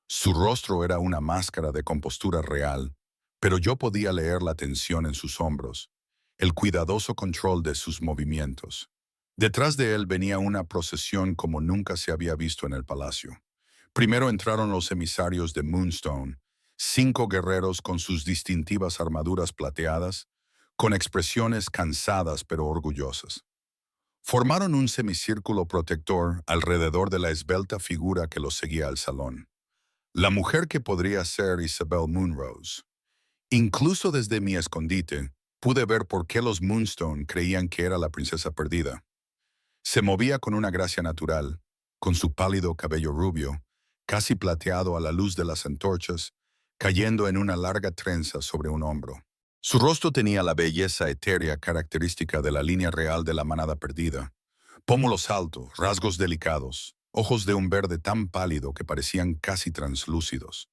Su rostro era una máscara de compostura real, pero yo podía leer la tensión en sus hombros, el cuidadoso control de sus movimientos. Detrás de él venía una procesión como nunca se había visto en el palacio. Primero entraron los emisarios de Moonstone, 5 guerreros con sus distintivas armaduras plateadas, con expresiones cansadas pero orgullosas. Formaron un semicírculo protector alrededor de la esbelta figura que los seguía al salón. La mujer que podría ser Isabel Moonrose. Incluso desde mi escondite, pude ver por qué los Moonstone creían que era la princesa perdida. Se movía con una gracia natural, con su pálido cabello rubio, casi plateado a la luz de las antorchas, cayendo en una larga trenza sobre un hombro. Su rostro tenía la belleza etérea característica de la línea real de la manada perdida. Pómulos altos, rasgos delicados, ojos de un verde tan pálido que parecían casi translúcidos.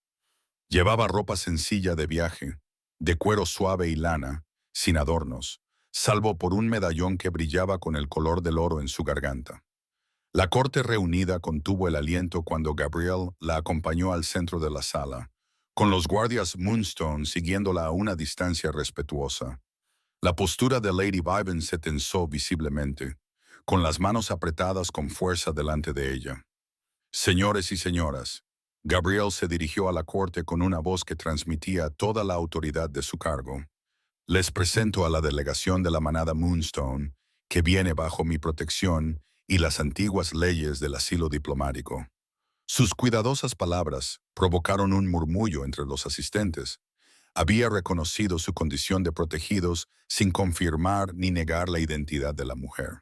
Llevaba ropa sencilla de viaje, de cuero suave y lana, sin adornos, salvo por un medallón que brillaba con el color del oro en su garganta. La corte reunida contuvo el aliento cuando Gabriel la acompañó al centro de la sala, con los guardias Moonstone siguiéndola a una distancia respetuosa. La postura de Lady Viven se tensó visiblemente, con las manos apretadas con fuerza delante de ella. «Señores y señoras», Gabriel se dirigió a la corte con una voz que transmitía toda la autoridad de su cargo. «Les presento a la delegación de la manada Moonstone, que viene bajo mi protección y las antiguas leyes del asilo diplomático». Sus cuidadosas palabras provocaron un murmullo entre los asistentes. Había reconocido su condición de protegidos sin confirmar ni negar la identidad de la mujer.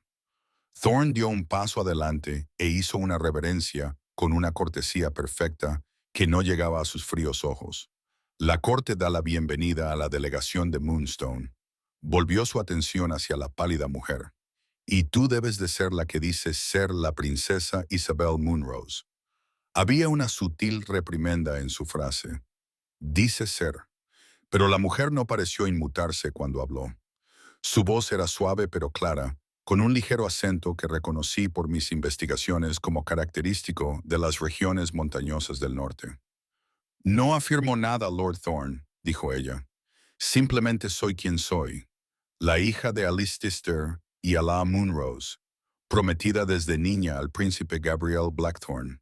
Thorne dio un paso adelante e hizo una reverencia con una cortesía perfecta que no llegaba a sus fríos ojos. La corte da la bienvenida a la delegación de Moonstone. Volvió su atención hacia la pálida mujer. Y tú debes de ser la que dice ser la princesa Isabel Moonrose. Había una sutil reprimenda en su frase. Dice ser. Pero la mujer no pareció inmutarse cuando habló. Su voz era suave pero clara, con un ligero acento que reconocí por mis investigaciones como característico de las regiones montañosas del norte. No afirmo nada, Lord Thorne, dijo ella. Simplemente soy quien soy, la hija de Alistair y Ala Moonrose, prometida desde niña al príncipe Gabriel Blackthorne.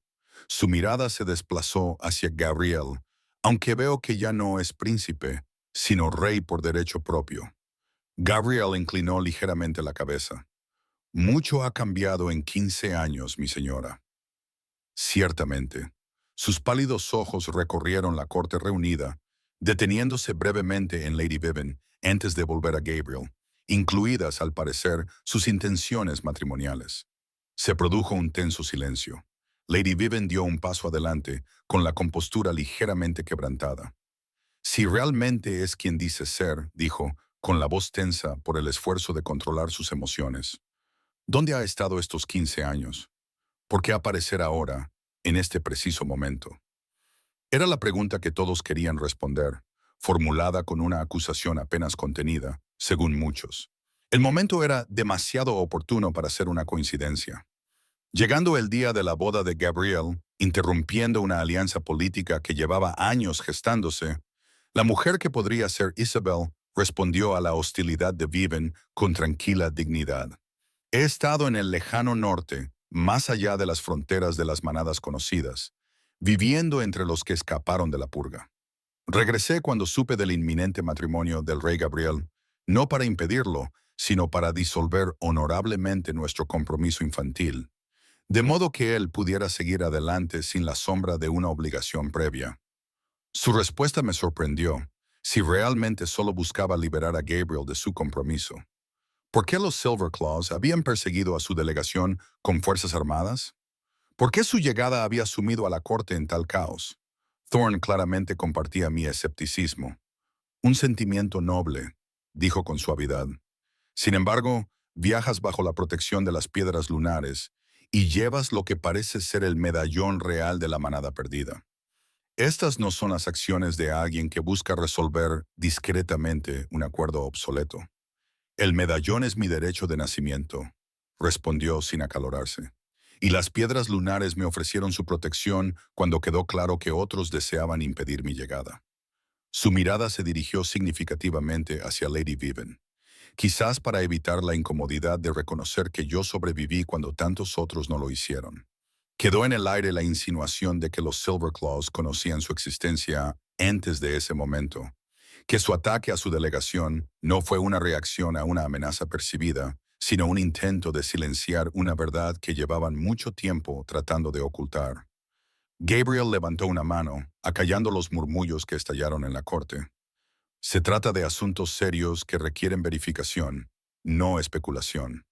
Su mirada se desplazó hacia Gabriel, aunque veo que ya no es príncipe, sino rey por derecho propio. Gabriel inclinó ligeramente la cabeza. Mucho ha cambiado en 15 años, mi señora. Ciertamente. Sus pálidos ojos recorrieron la corte reunida, deteniéndose brevemente en Lady Vivian antes de volver a Gabriel, incluidas, al parecer, sus intenciones matrimoniales. Se produjo un tenso silencio. Lady Vivian dio un paso adelante, con la compostura ligeramente quebrantada. Si realmente es quien dice ser, dijo, con la voz tensa por el esfuerzo de controlar sus emociones. ¿Dónde ha estado estos 15 años? ¿Por qué aparecer ahora, en este preciso momento? Era la pregunta que todos querían responder, formulada con una acusación apenas contenida, según muchos. El momento era demasiado oportuno para ser una coincidencia. Llegando el día de la boda de Gabriel, interrumpiendo una alianza política que llevaba años gestándose, la mujer que podría ser Isabel respondió a la hostilidad de Vivian con tranquila dignidad. He estado en el lejano norte, más allá de las fronteras de las manadas conocidas, viviendo entre los que escaparon de la purga. Regresé cuando supe del inminente matrimonio del rey Gabriel, no para impedirlo, sino para disolver honorablemente nuestro compromiso infantil, de modo que él pudiera seguir adelante sin la sombra de una obligación previa. Su respuesta me sorprendió, si realmente solo buscaba liberar a Gabriel de su compromiso. ¿Por qué los Silverclaws habían perseguido a su delegación con fuerzas armadas? ¿Por qué su llegada había sumido a la corte en tal caos? Thorne claramente compartía mi escepticismo. Un sentimiento noble, dijo con suavidad. Sin embargo, viajas bajo la protección de las piedras lunares y llevas lo que parece ser el medallón real de la manada perdida. Estas no son las acciones de alguien que busca resolver discretamente un acuerdo obsoleto. El medallón es mi derecho de nacimiento, respondió sin acalorarse. Y las piedras lunares me ofrecieron su protección cuando quedó claro que otros deseaban impedir mi llegada. Su mirada se dirigió significativamente hacia Lady Vivian, quizás para evitar la incomodidad de reconocer que yo sobreviví cuando tantos otros no lo hicieron. Quedó en el aire la insinuación de que los Silverclaws conocían su existencia antes de ese momento, que su ataque a su delegación no fue una reacción a una amenaza percibida, sino un intento de silenciar una verdad que llevaban mucho tiempo tratando de ocultar. Gabriel levantó una mano, acallando los murmullos que estallaron en la corte. Se trata de asuntos serios que requieren verificación, no especulación.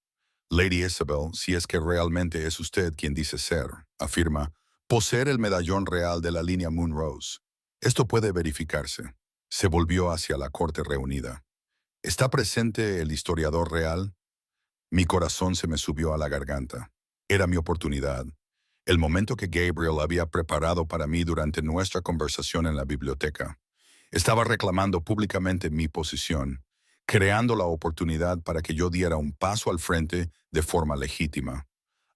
Lady Isabel, si es que realmente es usted quien dice ser, afirma, poseer el medallón real de la línea Moonrose. Esto puede verificarse. Se volvió hacia la corte reunida. ¿Está presente el historiador real? Mi corazón se me subió a la garganta. Era mi oportunidad. El momento que Gabriel había preparado para mí durante nuestra conversación en la biblioteca. Estaba reclamando públicamente mi posición, creando la oportunidad para que yo diera un paso al frente de forma legítima.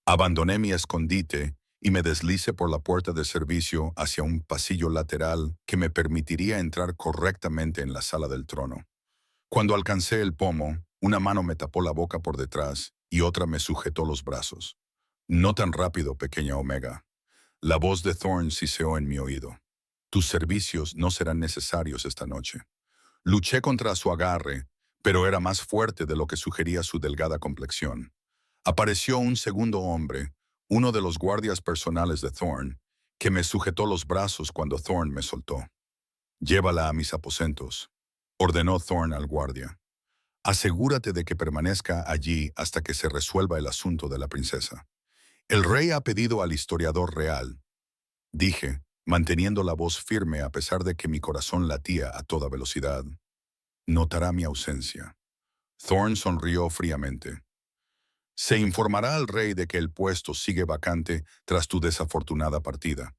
Abandoné mi escondite y me deslicé por la puerta de servicio hacia un pasillo lateral que me permitiría entrar correctamente en la sala del trono. Cuando alcancé el pomo, una mano me tapó la boca por detrás y otra me sujetó los brazos. No tan rápido, pequeña Omega. La voz de Thorne siseó en mi oído. Tus servicios no serán necesarios esta noche. Luché contra su agarre, pero era más fuerte de lo que sugería su delgada complexión. Apareció un segundo hombre, uno de los guardias personales de Thorne, que me sujetó los brazos cuando Thorne me soltó. Llévala a mis aposentos, ordenó Thorne al guardia. Asegúrate de que permanezca allí hasta que se resuelva el asunto de la princesa. El rey ha pedido al historiador real, dije, manteniendo la voz firme a pesar de que mi corazón latía a toda velocidad. Notará mi ausencia. Thorne sonrió fríamente. Se informará al rey de que el puesto sigue vacante tras tu desafortunada partida.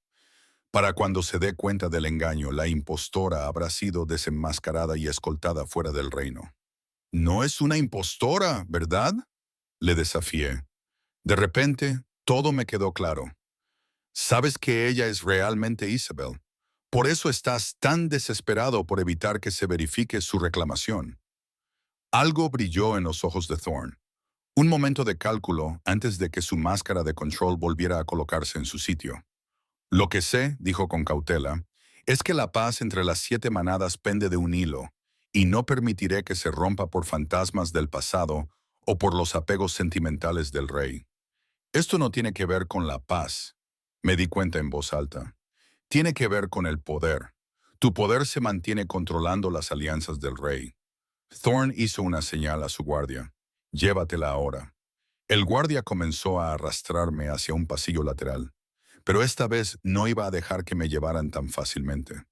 Para cuando se dé cuenta del engaño, la impostora habrá sido desenmascarada y escoltada fuera del reino. No es una impostora, ¿verdad? Le desafié. De repente, todo me quedó claro. Sabes que ella es realmente Isabel. Por eso estás tan desesperado por evitar que se verifique su reclamación. Algo brilló en los ojos de Thorne. Un momento de cálculo antes de que su máscara de control volviera a colocarse en su sitio. Lo que sé, dijo con cautela, es que la paz entre las 7 manadas pende de un hilo, y no permitiré que se rompa por fantasmas del pasado o por los apegos sentimentales del rey. Esto no tiene que ver con la paz, me di cuenta en voz alta. Tiene que ver con el poder. Tu poder se mantiene controlando las alianzas del rey. Thorne hizo una señal a su guardia. Llévatela ahora. El guardia comenzó a arrastrarme hacia un pasillo lateral, pero esta vez no iba a dejar que me llevaran tan fácilmente.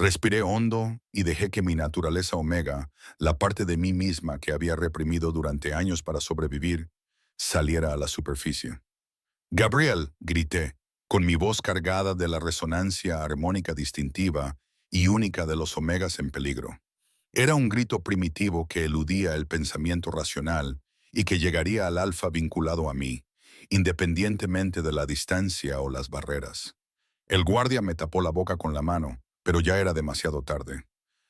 Respiré hondo y dejé que mi naturaleza omega, la parte de mí misma que había reprimido durante años para sobrevivir, saliera a la superficie. «Gabriel», grité, con mi voz cargada de la resonancia armónica distintiva y única de los omegas en peligro. Era un grito primitivo que eludía el pensamiento racional y que llegaría al alfa vinculado a mí, independientemente de la distancia o las barreras. El guardia me tapó la boca con la mano, pero ya era demasiado tarde.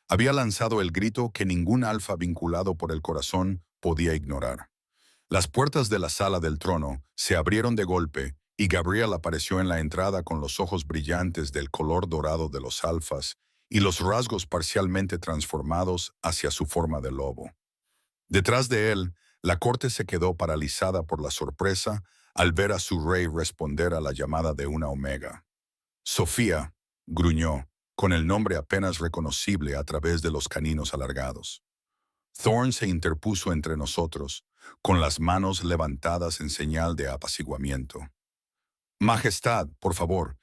Había lanzado el grito que ningún alfa vinculado por el corazón podía ignorar. Las puertas de la sala del trono se abrieron de golpe y Gabriel apareció en la entrada con los ojos brillantes del color dorado de los alfas y los rasgos parcialmente transformados hacia su forma de lobo. Detrás de él, la corte se quedó paralizada por la sorpresa al ver a su rey responder a la llamada de una omega. «Sofía», gruñó, con el nombre apenas reconocible a través de los caninos alargados. Thorne se interpuso entre nosotros, con las manos levantadas en señal de apaciguamiento. «Majestad, por favor,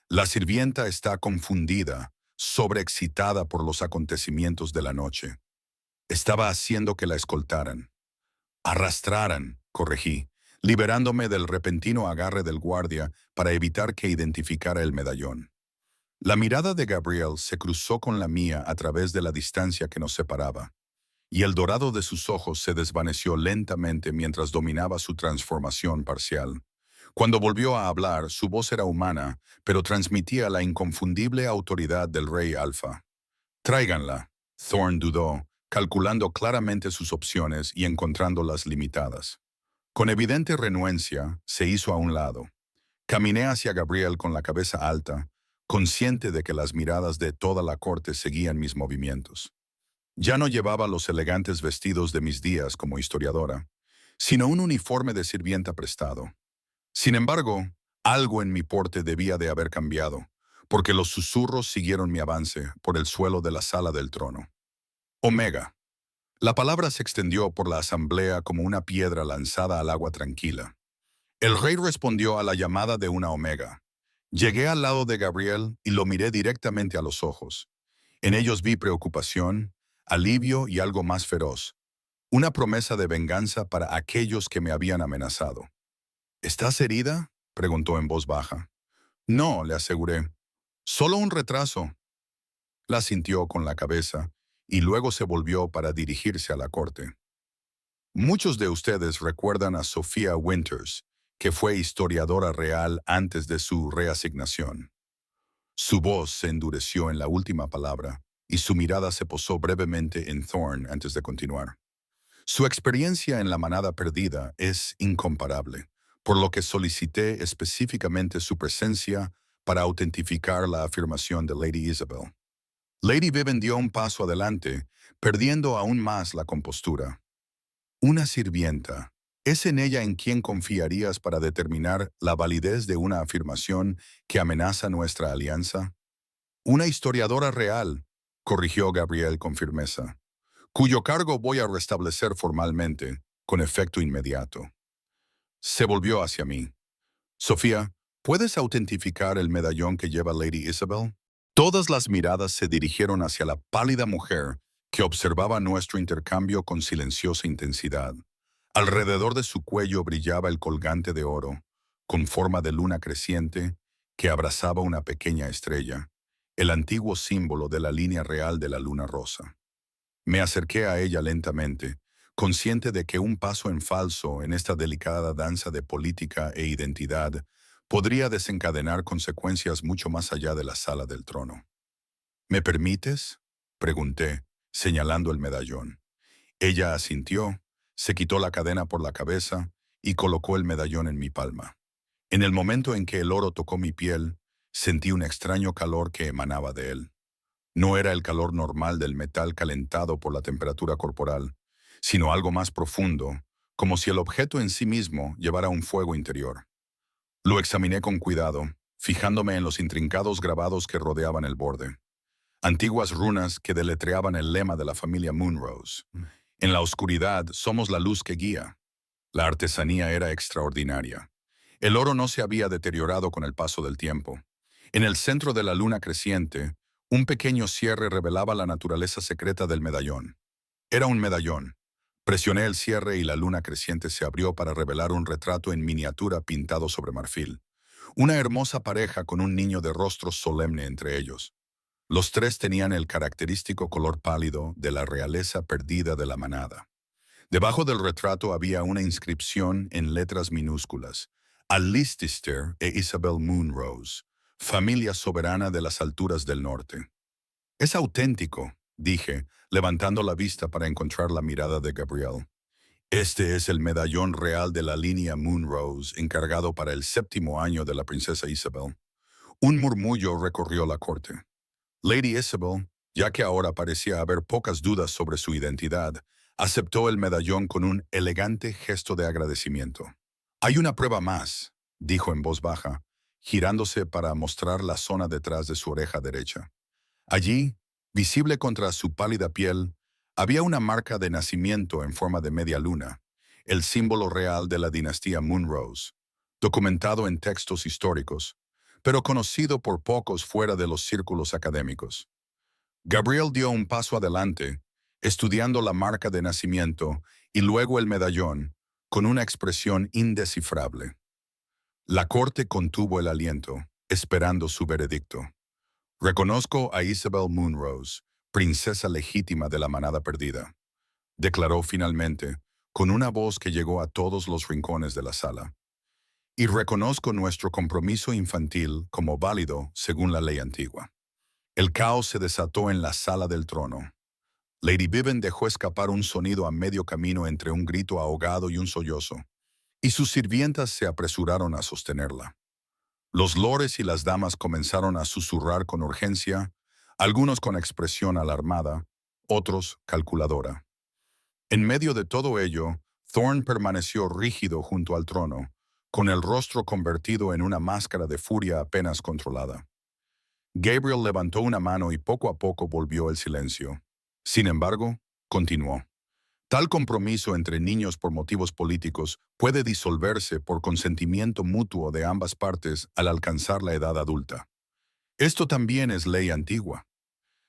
la sirvienta está confundida, sobreexcitada por los acontecimientos de la noche. Estaba haciendo que la escoltaran. Arrastraran», corregí, liberándome del repentino agarre del guardia para evitar que identificara el medallón. La mirada de Gabriel se cruzó con la mía a través de la distancia que nos separaba, y el dorado de sus ojos se desvaneció lentamente mientras dominaba su transformación parcial. Cuando volvió a hablar, su voz era humana, pero transmitía la inconfundible autoridad del rey Alfa. «Tráiganla», Thorne dudó, calculando claramente sus opciones y encontrándolas limitadas. Con evidente renuencia, se hizo a un lado. Caminé hacia Gabriel con la cabeza alta, consciente de que las miradas de toda la corte seguían mis movimientos. Ya no llevaba los elegantes vestidos de mis días como historiadora, sino un uniforme de sirvienta prestado. Sin embargo, algo en mi porte debía de haber cambiado, porque los susurros siguieron mi avance por el suelo de la sala del trono. «Omega». La palabra se extendió por la asamblea como una piedra lanzada al agua tranquila. El rey respondió a la llamada de una omega. Llegué al lado de Gabriel y lo miré directamente a los ojos. En ellos vi preocupación, alivio y algo más feroz. Una promesa de venganza para aquellos que me habían amenazado. «¿Estás herida?», preguntó en voz baja. «No», le aseguré. «Solo un retraso». La sintió con la cabeza y luego se volvió para dirigirse a la corte. Muchos de ustedes recuerdan a Sophia Winters, que fue historiadora real antes de su reasignación. Su voz se endureció en la última palabra y su mirada se posó brevemente en Thorne antes de continuar. Su experiencia en la manada perdida es incomparable, por lo que solicité específicamente su presencia para autentificar la afirmación de Lady Isabel. Lady Vivian dio un paso adelante, perdiendo aún más la compostura. «Una sirvienta. ¿Es en ella en quien confiarías para determinar la validez de una afirmación que amenaza nuestra alianza?» «Una historiadora real», corrigió Gabriel con firmeza, «cuyo cargo voy a restablecer formalmente, con efecto inmediato». Se volvió hacia mí. Sofía, ¿puedes autentificar el medallón que lleva Lady Isabel? Todas las miradas se dirigieron hacia la pálida mujer que observaba nuestro intercambio con silenciosa intensidad. Alrededor de su cuello brillaba el colgante de oro, con forma de luna creciente, que abrazaba una pequeña estrella, el antiguo símbolo de la línea real de la luna rosa. Me acerqué a ella lentamente, consciente de que un paso en falso en esta delicada danza de política e identidad podría desencadenar consecuencias mucho más allá de la sala del trono. ¿Me permites?, pregunté, señalando el medallón. Ella asintió, se quitó la cadena por la cabeza y colocó el medallón en mi palma. En el momento en que el oro tocó mi piel, sentí un extraño calor que emanaba de él. No era el calor normal del metal calentado por la temperatura corporal, sino algo más profundo, como si el objeto en sí mismo llevara un fuego interior. Lo examiné con cuidado, fijándome en los intrincados grabados que rodeaban el borde. Antiguas runas que deletreaban el lema de la familia Moonrose. En la oscuridad somos la luz que guía. La artesanía era extraordinaria. El oro no se había deteriorado con el paso del tiempo. En el centro de la luna creciente, un pequeño cierre revelaba la naturaleza secreta del medallón. Era un medallón. Presioné el cierre y la luna creciente se abrió para revelar un retrato en miniatura pintado sobre marfil. Una hermosa pareja con un niño de rostro solemne entre ellos. Los tres tenían el característico color pálido de la realeza perdida de la manada. Debajo del retrato había una inscripción en letras minúsculas: a Leicester e Isabel Moonrose, familia soberana de las alturas del norte. Es auténtico, dije, levantando la vista para encontrar la mirada de Gabriel. Este es el medallón real de la línea Moonrose, encargado para el 7º año de la princesa Isabel. Un murmullo recorrió la corte. Lady Isabel, ya que ahora parecía haber pocas dudas sobre su identidad, aceptó el medallón con un elegante gesto de agradecimiento. Hay una prueba más, dijo en voz baja, girándose para mostrar la zona detrás de su oreja derecha. Allí, visible contra su pálida piel, había una marca de nacimiento en forma de media luna, el símbolo real de la dinastía Moonrose, documentado en textos históricos, pero conocido por pocos fuera de los círculos académicos. Gabriel dio un paso adelante, estudiando la marca de nacimiento y luego el medallón, con una expresión indescifrable. La corte contuvo el aliento, esperando su veredicto. Reconozco a Isabel Moonrose, princesa legítima de la manada perdida, declaró finalmente, con una voz que llegó a todos los rincones de la sala. Y reconozco nuestro compromiso infantil como válido según la ley antigua. El caos se desató en la sala del trono. Lady Vivian dejó escapar un sonido a medio camino entre un grito ahogado y un sollozo, y sus sirvientas se apresuraron a sostenerla. Los lores y las damas comenzaron a susurrar con urgencia, algunos con expresión alarmada, otros calculadora. En medio de todo ello, Thorne permaneció rígido junto al trono, con el rostro convertido en una máscara de furia apenas controlada. Gabriel levantó una mano y poco a poco volvió el silencio. Sin embargo, continuó. Tal compromiso entre niños por motivos políticos puede disolverse por consentimiento mutuo de ambas partes al alcanzar la edad adulta. Esto también es ley antigua.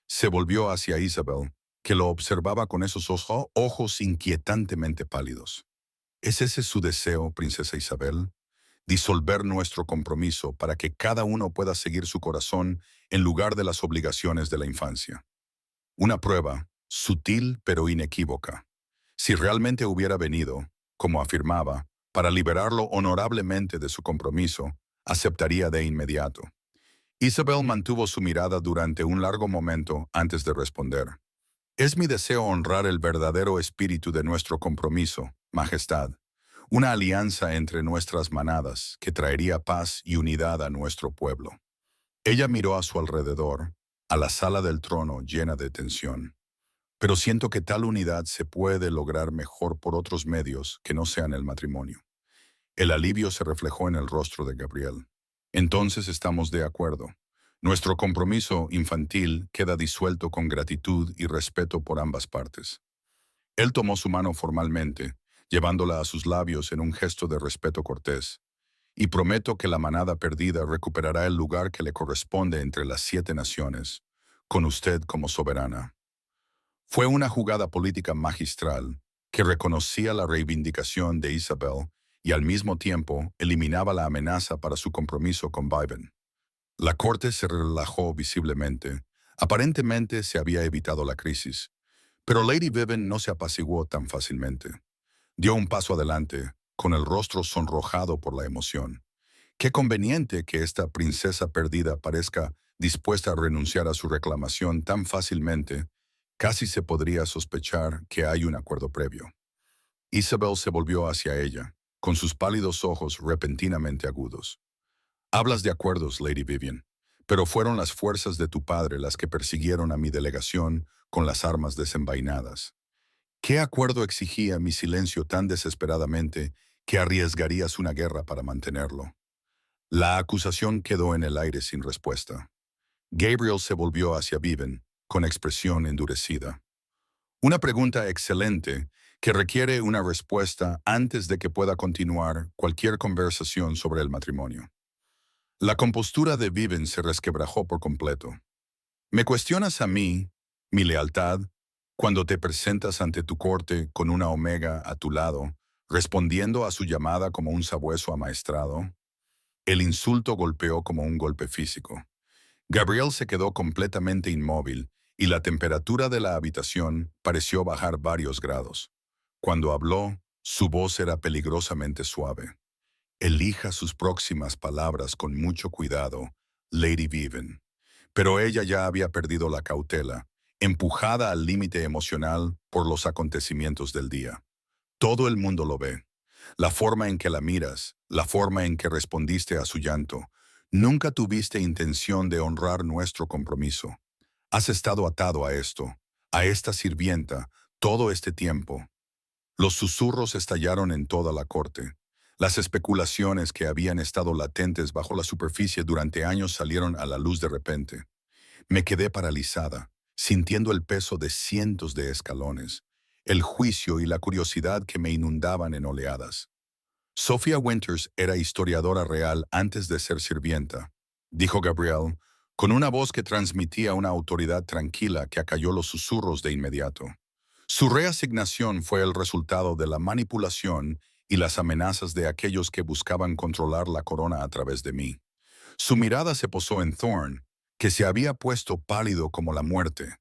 Se volvió hacia Isabel, que lo observaba con esos ojos inquietantemente pálidos. ¿Es ese su deseo, princesa Isabel? Disolver nuestro compromiso para que cada uno pueda seguir su corazón en lugar de las obligaciones de la infancia. Una prueba, sutil pero inequívoca. Si realmente hubiera venido, como afirmaba, para liberarlo honorablemente de su compromiso, aceptaría de inmediato. Isabel mantuvo su mirada durante un largo momento antes de responder. Es mi deseo honrar el verdadero espíritu de nuestro compromiso, Majestad, una alianza entre nuestras manadas que traería paz y unidad a nuestro pueblo. Ella miró a su alrededor, a la sala del trono llena de tensión. Pero siento que tal unidad se puede lograr mejor por otros medios que no sean el matrimonio. El alivio se reflejó en el rostro de Gabriel. Entonces estamos de acuerdo. Nuestro compromiso infantil queda disuelto con gratitud y respeto por ambas partes. Él tomó su mano formalmente, llevándola a sus labios en un gesto de respeto cortés, y prometo que la manada perdida recuperará el lugar que le corresponde entre las 7 naciones, con usted como soberana. Fue una jugada política magistral que reconocía la reivindicación de Isabel y al mismo tiempo eliminaba la amenaza para su compromiso con Viven. La corte se relajó visiblemente. Aparentemente se había evitado la crisis, pero Lady Viven no se apaciguó tan fácilmente. Dio un paso adelante, con el rostro sonrojado por la emoción. Qué conveniente que esta princesa perdida parezca dispuesta a renunciar a su reclamación tan fácilmente. Casi se podría sospechar que hay un acuerdo previo. Isabel se volvió hacia ella, con sus pálidos ojos repentinamente agudos. Hablas de acuerdos, Lady Vivian, pero fueron las fuerzas de tu padre las que persiguieron a mi delegación con las armas desenvainadas. ¿Qué acuerdo exigía mi silencio tan desesperadamente que arriesgarías una guerra para mantenerlo? La acusación quedó en el aire sin respuesta. Gabriel se volvió hacia Viven, con expresión endurecida. Una pregunta excelente que requiere una respuesta antes de que pueda continuar cualquier conversación sobre el matrimonio. La compostura de Viven se resquebrajó por completo. ¿Me cuestionas a mí, mi lealtad, cuando te presentas ante tu corte con una Omega a tu lado, respondiendo a su llamada como un sabueso amaestrado? El insulto golpeó como un golpe físico. Gabriel se quedó completamente inmóvil y la temperatura de la habitación pareció bajar varios grados. Cuando habló, su voz era peligrosamente suave. Elija sus próximas palabras con mucho cuidado, Lady Viven. Pero ella ya había perdido la cautela, empujada al límite emocional por los acontecimientos del día. Todo el mundo lo ve. La forma en que la miras, la forma en que respondiste a su llanto. Nunca tuviste intención de honrar nuestro compromiso. Has estado atado a esto, a esta sirvienta, todo este tiempo. Los susurros estallaron en toda la corte. Las especulaciones que habían estado latentes bajo la superficie durante años salieron a la luz de repente. Me quedé paralizada, sintiendo el peso de cientos de escalones, el juicio y la curiosidad que me inundaban en oleadas. Sophia Winters era historiadora real antes de ser sirvienta, dijo Gabriel, con una voz que transmitía una autoridad tranquila que acalló los susurros de inmediato. Su reasignación fue el resultado de la manipulación y las amenazas de aquellos que buscaban controlar la corona a través de mí. Su mirada se posó en Thorne, que se había puesto pálido como la muerte,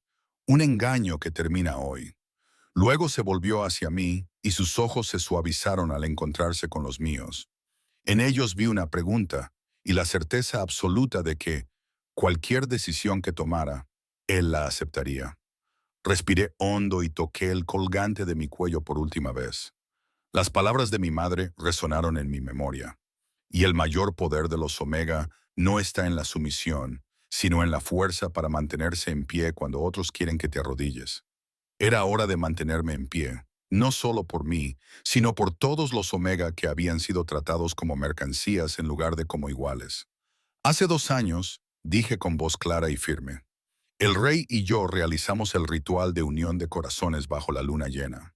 un engaño que termina hoy. Luego se volvió hacia mí y sus ojos se suavizaron al encontrarse con los míos. En ellos vi una pregunta y la certeza absoluta de que, cualquier decisión que tomara, él la aceptaría. Respiré hondo y toqué el colgante de mi cuello por última vez. Las palabras de mi madre resonaron en mi memoria. Y el mayor poder de los Omega no está en la sumisión, sino en la fuerza para mantenerse en pie cuando otros quieren que te arrodilles. Era hora de mantenerme en pie, no solo por mí, sino por todos los Omega que habían sido tratados como mercancías en lugar de como iguales. Hace 2 años, dije con voz clara y firme, el rey y yo realizamos el ritual de unión de corazones bajo la luna llena.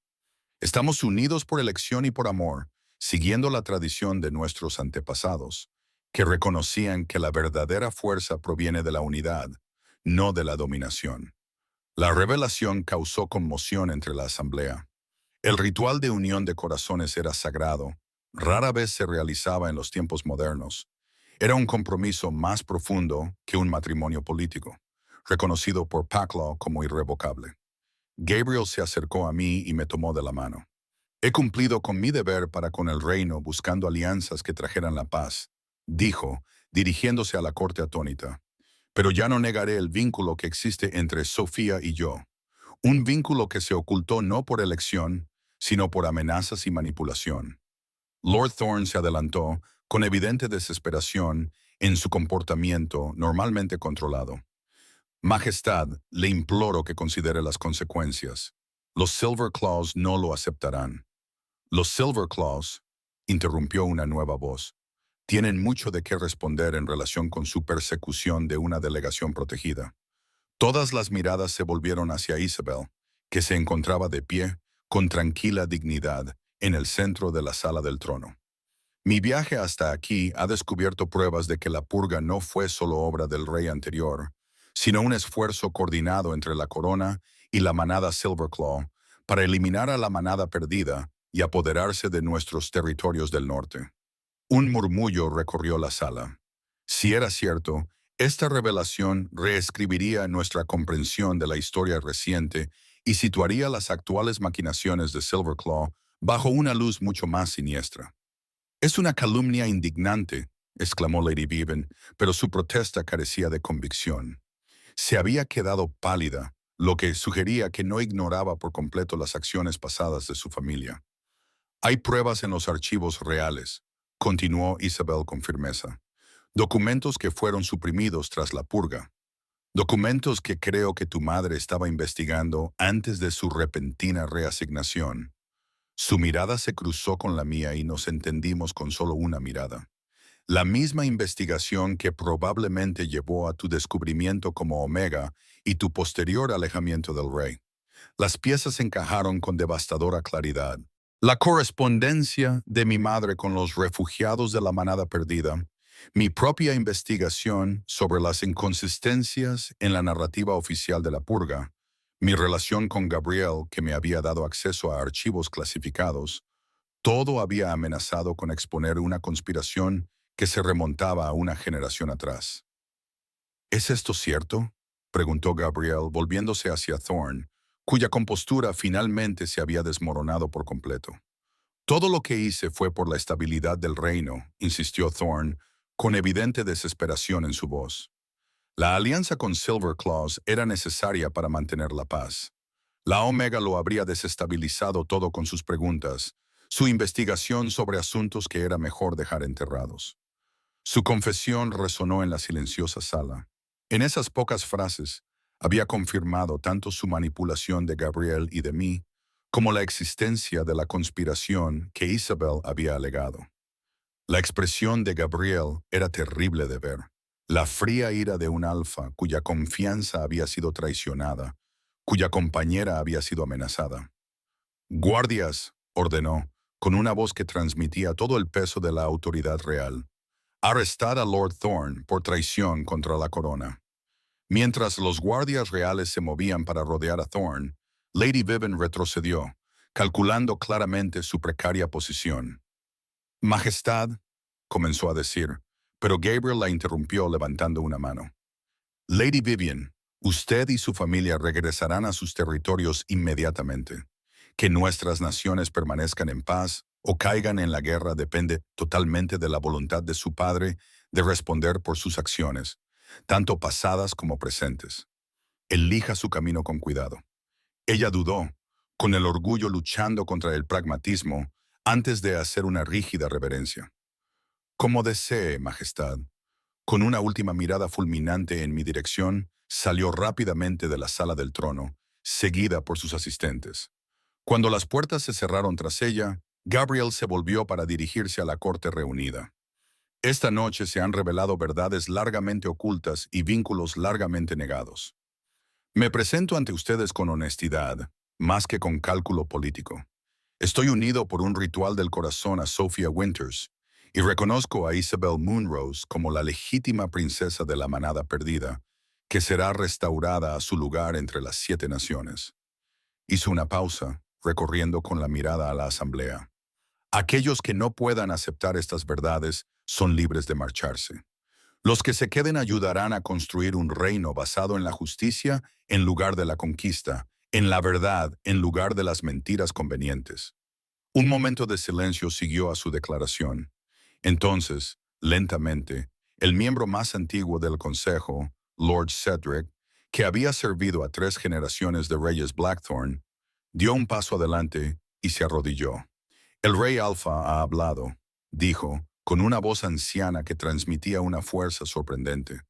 Estamos unidos por elección y por amor, siguiendo la tradición de nuestros antepasados, que reconocían que la verdadera fuerza proviene de la unidad, no de la dominación. La revelación causó conmoción entre la asamblea. El ritual de unión de corazones era sagrado, rara vez se realizaba en los tiempos modernos. Era un compromiso más profundo que un matrimonio político, reconocido por Paclaw como irrevocable. Gabriel se acercó a mí y me tomó de la mano. He cumplido con mi deber para con el reino buscando alianzas que trajeran la paz, dijo, dirigiéndose a la corte atónita. Pero ya no negaré el vínculo que existe entre Sofía y yo. Un vínculo que se ocultó no por elección, sino por amenazas y manipulación. Lord Thorne se adelantó, con evidente desesperación, en su comportamiento normalmente controlado. Majestad, le imploro que considere las consecuencias. Los Silver Claws no lo aceptarán. Los Silver Claws, interrumpió una nueva voz, tienen mucho de qué responder en relación con su persecución de una delegación protegida. Todas las miradas se volvieron hacia Isabel, que se encontraba de pie, con tranquila dignidad, en el centro de la sala del trono. Mi viaje hasta aquí ha descubierto pruebas de que la purga no fue solo obra del rey anterior, sino un esfuerzo coordinado entre la corona y la manada Silverclaw para eliminar a la manada perdida y apoderarse de nuestros territorios del norte. Un murmullo recorrió la sala. Si era cierto, esta revelación reescribiría nuestra comprensión de la historia reciente y situaría las actuales maquinaciones de Silverclaw bajo una luz mucho más siniestra. Es una calumnia indignante, exclamó Lady Beavan, pero su protesta carecía de convicción. Se había quedado pálida, lo que sugería que no ignoraba por completo las acciones pasadas de su familia. Hay pruebas en los archivos reales, continuó Isabel con firmeza. Documentos que fueron suprimidos tras la purga. Documentos que creo que tu madre estaba investigando antes de su repentina reasignación. Su mirada se cruzó con la mía y nos entendimos con solo una mirada. La misma investigación que probablemente llevó a tu descubrimiento como Omega y tu posterior alejamiento del rey. Las piezas encajaron con devastadora claridad. La correspondencia de mi madre con los refugiados de la manada perdida, mi propia investigación sobre las inconsistencias en la narrativa oficial de la purga, mi relación con Gabriel que me había dado acceso a archivos clasificados, todo había amenazado con exponer una conspiración que se remontaba a una generación atrás. ¿Es esto cierto?, preguntó Gabriel volviéndose hacia Thorne, cuya compostura finalmente se había desmoronado por completo. Todo lo que hice fue por la estabilidad del reino, insistió Thorne, con evidente desesperación en su voz. La alianza con Silverclaws era necesaria para mantener la paz. La Omega lo habría desestabilizado todo con sus preguntas, su investigación sobre asuntos que era mejor dejar enterrados. Su confesión resonó en la silenciosa sala. En esas pocas frases, había confirmado tanto su manipulación de Gabriel y de mí, como la existencia de la conspiración que Isabel había alegado. La expresión de Gabriel era terrible de ver. La fría ira de un alfa cuya confianza había sido traicionada, cuya compañera había sido amenazada. «Guardias», ordenó, con una voz que transmitía todo el peso de la autoridad real. «Arrestad a Lord Thorne por traición contra la corona». Mientras los guardias reales se movían para rodear a Thorne, Lady Beavan retrocedió, calculando claramente su precaria posición. «Majestad», comenzó a decir, pero Gabriel la interrumpió levantando una mano. «Lady Vivian, usted y su familia regresarán a sus territorios inmediatamente. Que nuestras naciones permanezcan en paz o caigan en la guerra depende totalmente de la voluntad de su padre de responder por sus acciones, tanto pasadas como presentes. Elija su camino con cuidado». Ella dudó, con el orgullo luchando contra el pragmatismo, antes de hacer una rígida reverencia. «Como desee, Majestad». Con una última mirada fulminante en mi dirección, salió rápidamente de la sala del trono, seguida por sus asistentes. Cuando las puertas se cerraron tras ella, Gabriel se volvió para dirigirse a la corte reunida. Esta noche se han revelado verdades largamente ocultas y vínculos largamente negados. Me presento ante ustedes con honestidad, más que con cálculo político. Estoy unido por un ritual del corazón a Sophia Winters, y reconozco a Isabel Moonrose como la legítima princesa de la manada perdida, que será restaurada a su lugar entre las 7 naciones. Hizo una pausa, recorriendo con la mirada a la asamblea. Aquellos que no puedan aceptar estas verdades son libres de marcharse. Los que se queden ayudarán a construir un reino basado en la justicia en lugar de la conquista, en la verdad en lugar de las mentiras convenientes. Un momento de silencio siguió a su declaración. Entonces, lentamente, el miembro más antiguo del consejo, Lord Cedric, que había servido a 3 generaciones de reyes Blackthorn, dio un paso adelante y se arrodilló. «El rey Alfa ha hablado», dijo, con una voz anciana que transmitía una fuerza sorprendente.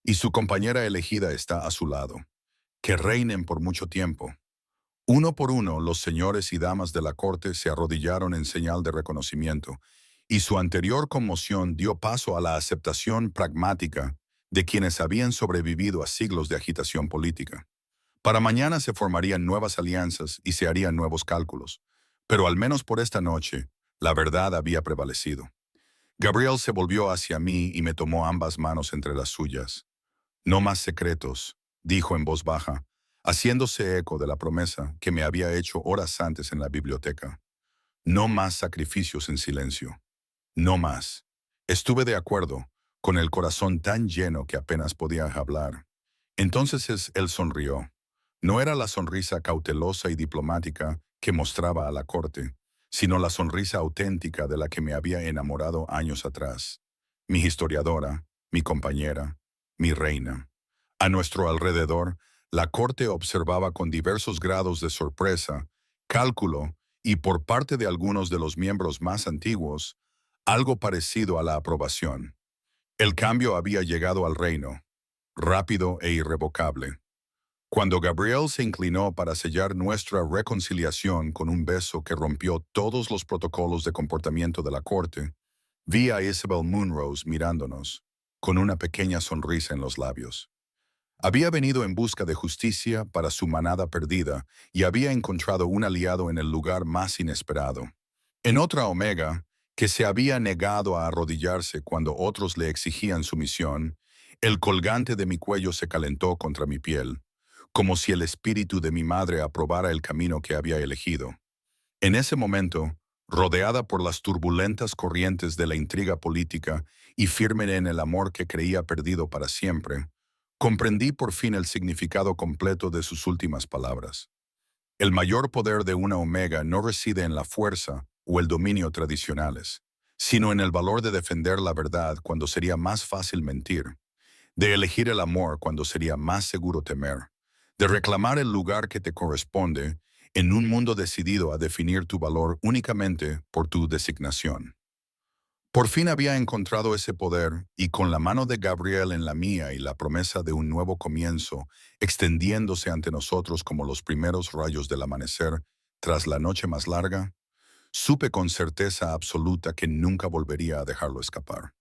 «Y su compañera elegida está a su lado. Que reinen por mucho tiempo». Uno por uno, los señores y damas de la corte se arrodillaron en señal de reconocimiento, y su anterior conmoción dio paso a la aceptación pragmática de quienes habían sobrevivido a siglos de agitación política. Para mañana se formarían nuevas alianzas y se harían nuevos cálculos, pero al menos por esta noche, la verdad había prevalecido. Gabriel se volvió hacia mí y me tomó ambas manos entre las suyas. No más secretos, dijo en voz baja, haciéndose eco de la promesa que me había hecho horas antes en la biblioteca. No más sacrificios en silencio. No más. Estuve de acuerdo, con el corazón tan lleno que apenas podía hablar. Entonces él sonrió. No era la sonrisa cautelosa y diplomática que mostraba a la corte, sino la sonrisa auténtica de la que me había enamorado años atrás. Mi historiadora, mi compañera, mi reina. A nuestro alrededor, la corte observaba con diversos grados de sorpresa, cálculo y por parte de algunos de los miembros más antiguos, algo parecido a la aprobación. El cambio había llegado al reino, rápido e irrevocable. Cuando Gabriel se inclinó para sellar nuestra reconciliación con un beso que rompió todos los protocolos de comportamiento de la corte, vi a Isabel Munrose mirándonos, con una pequeña sonrisa en los labios. Había venido en busca de justicia para su manada perdida y había encontrado un aliado en el lugar más inesperado. En otra Omega, que se había negado a arrodillarse cuando otros le exigían sumisión, el colgante de mi cuello se calentó contra mi piel, como si el espíritu de mi madre aprobara el camino que había elegido. En ese momento, rodeada por las turbulentas corrientes de la intriga política y firme en el amor que creía perdido para siempre, comprendí por fin el significado completo de sus últimas palabras. El mayor poder de una Omega no reside en la fuerza o el dominio tradicionales, sino en el valor de defender la verdad cuando sería más fácil mentir, de elegir el amor cuando sería más seguro temer, de reclamar el lugar que te corresponde en un mundo decidido a definir tu valor únicamente por tu designación. Por fin había encontrado ese poder y con la mano de Gabriel en la mía y la promesa de un nuevo comienzo extendiéndose ante nosotros como los primeros rayos del amanecer tras la noche más larga, supe con certeza absoluta que nunca volvería a dejarlo escapar.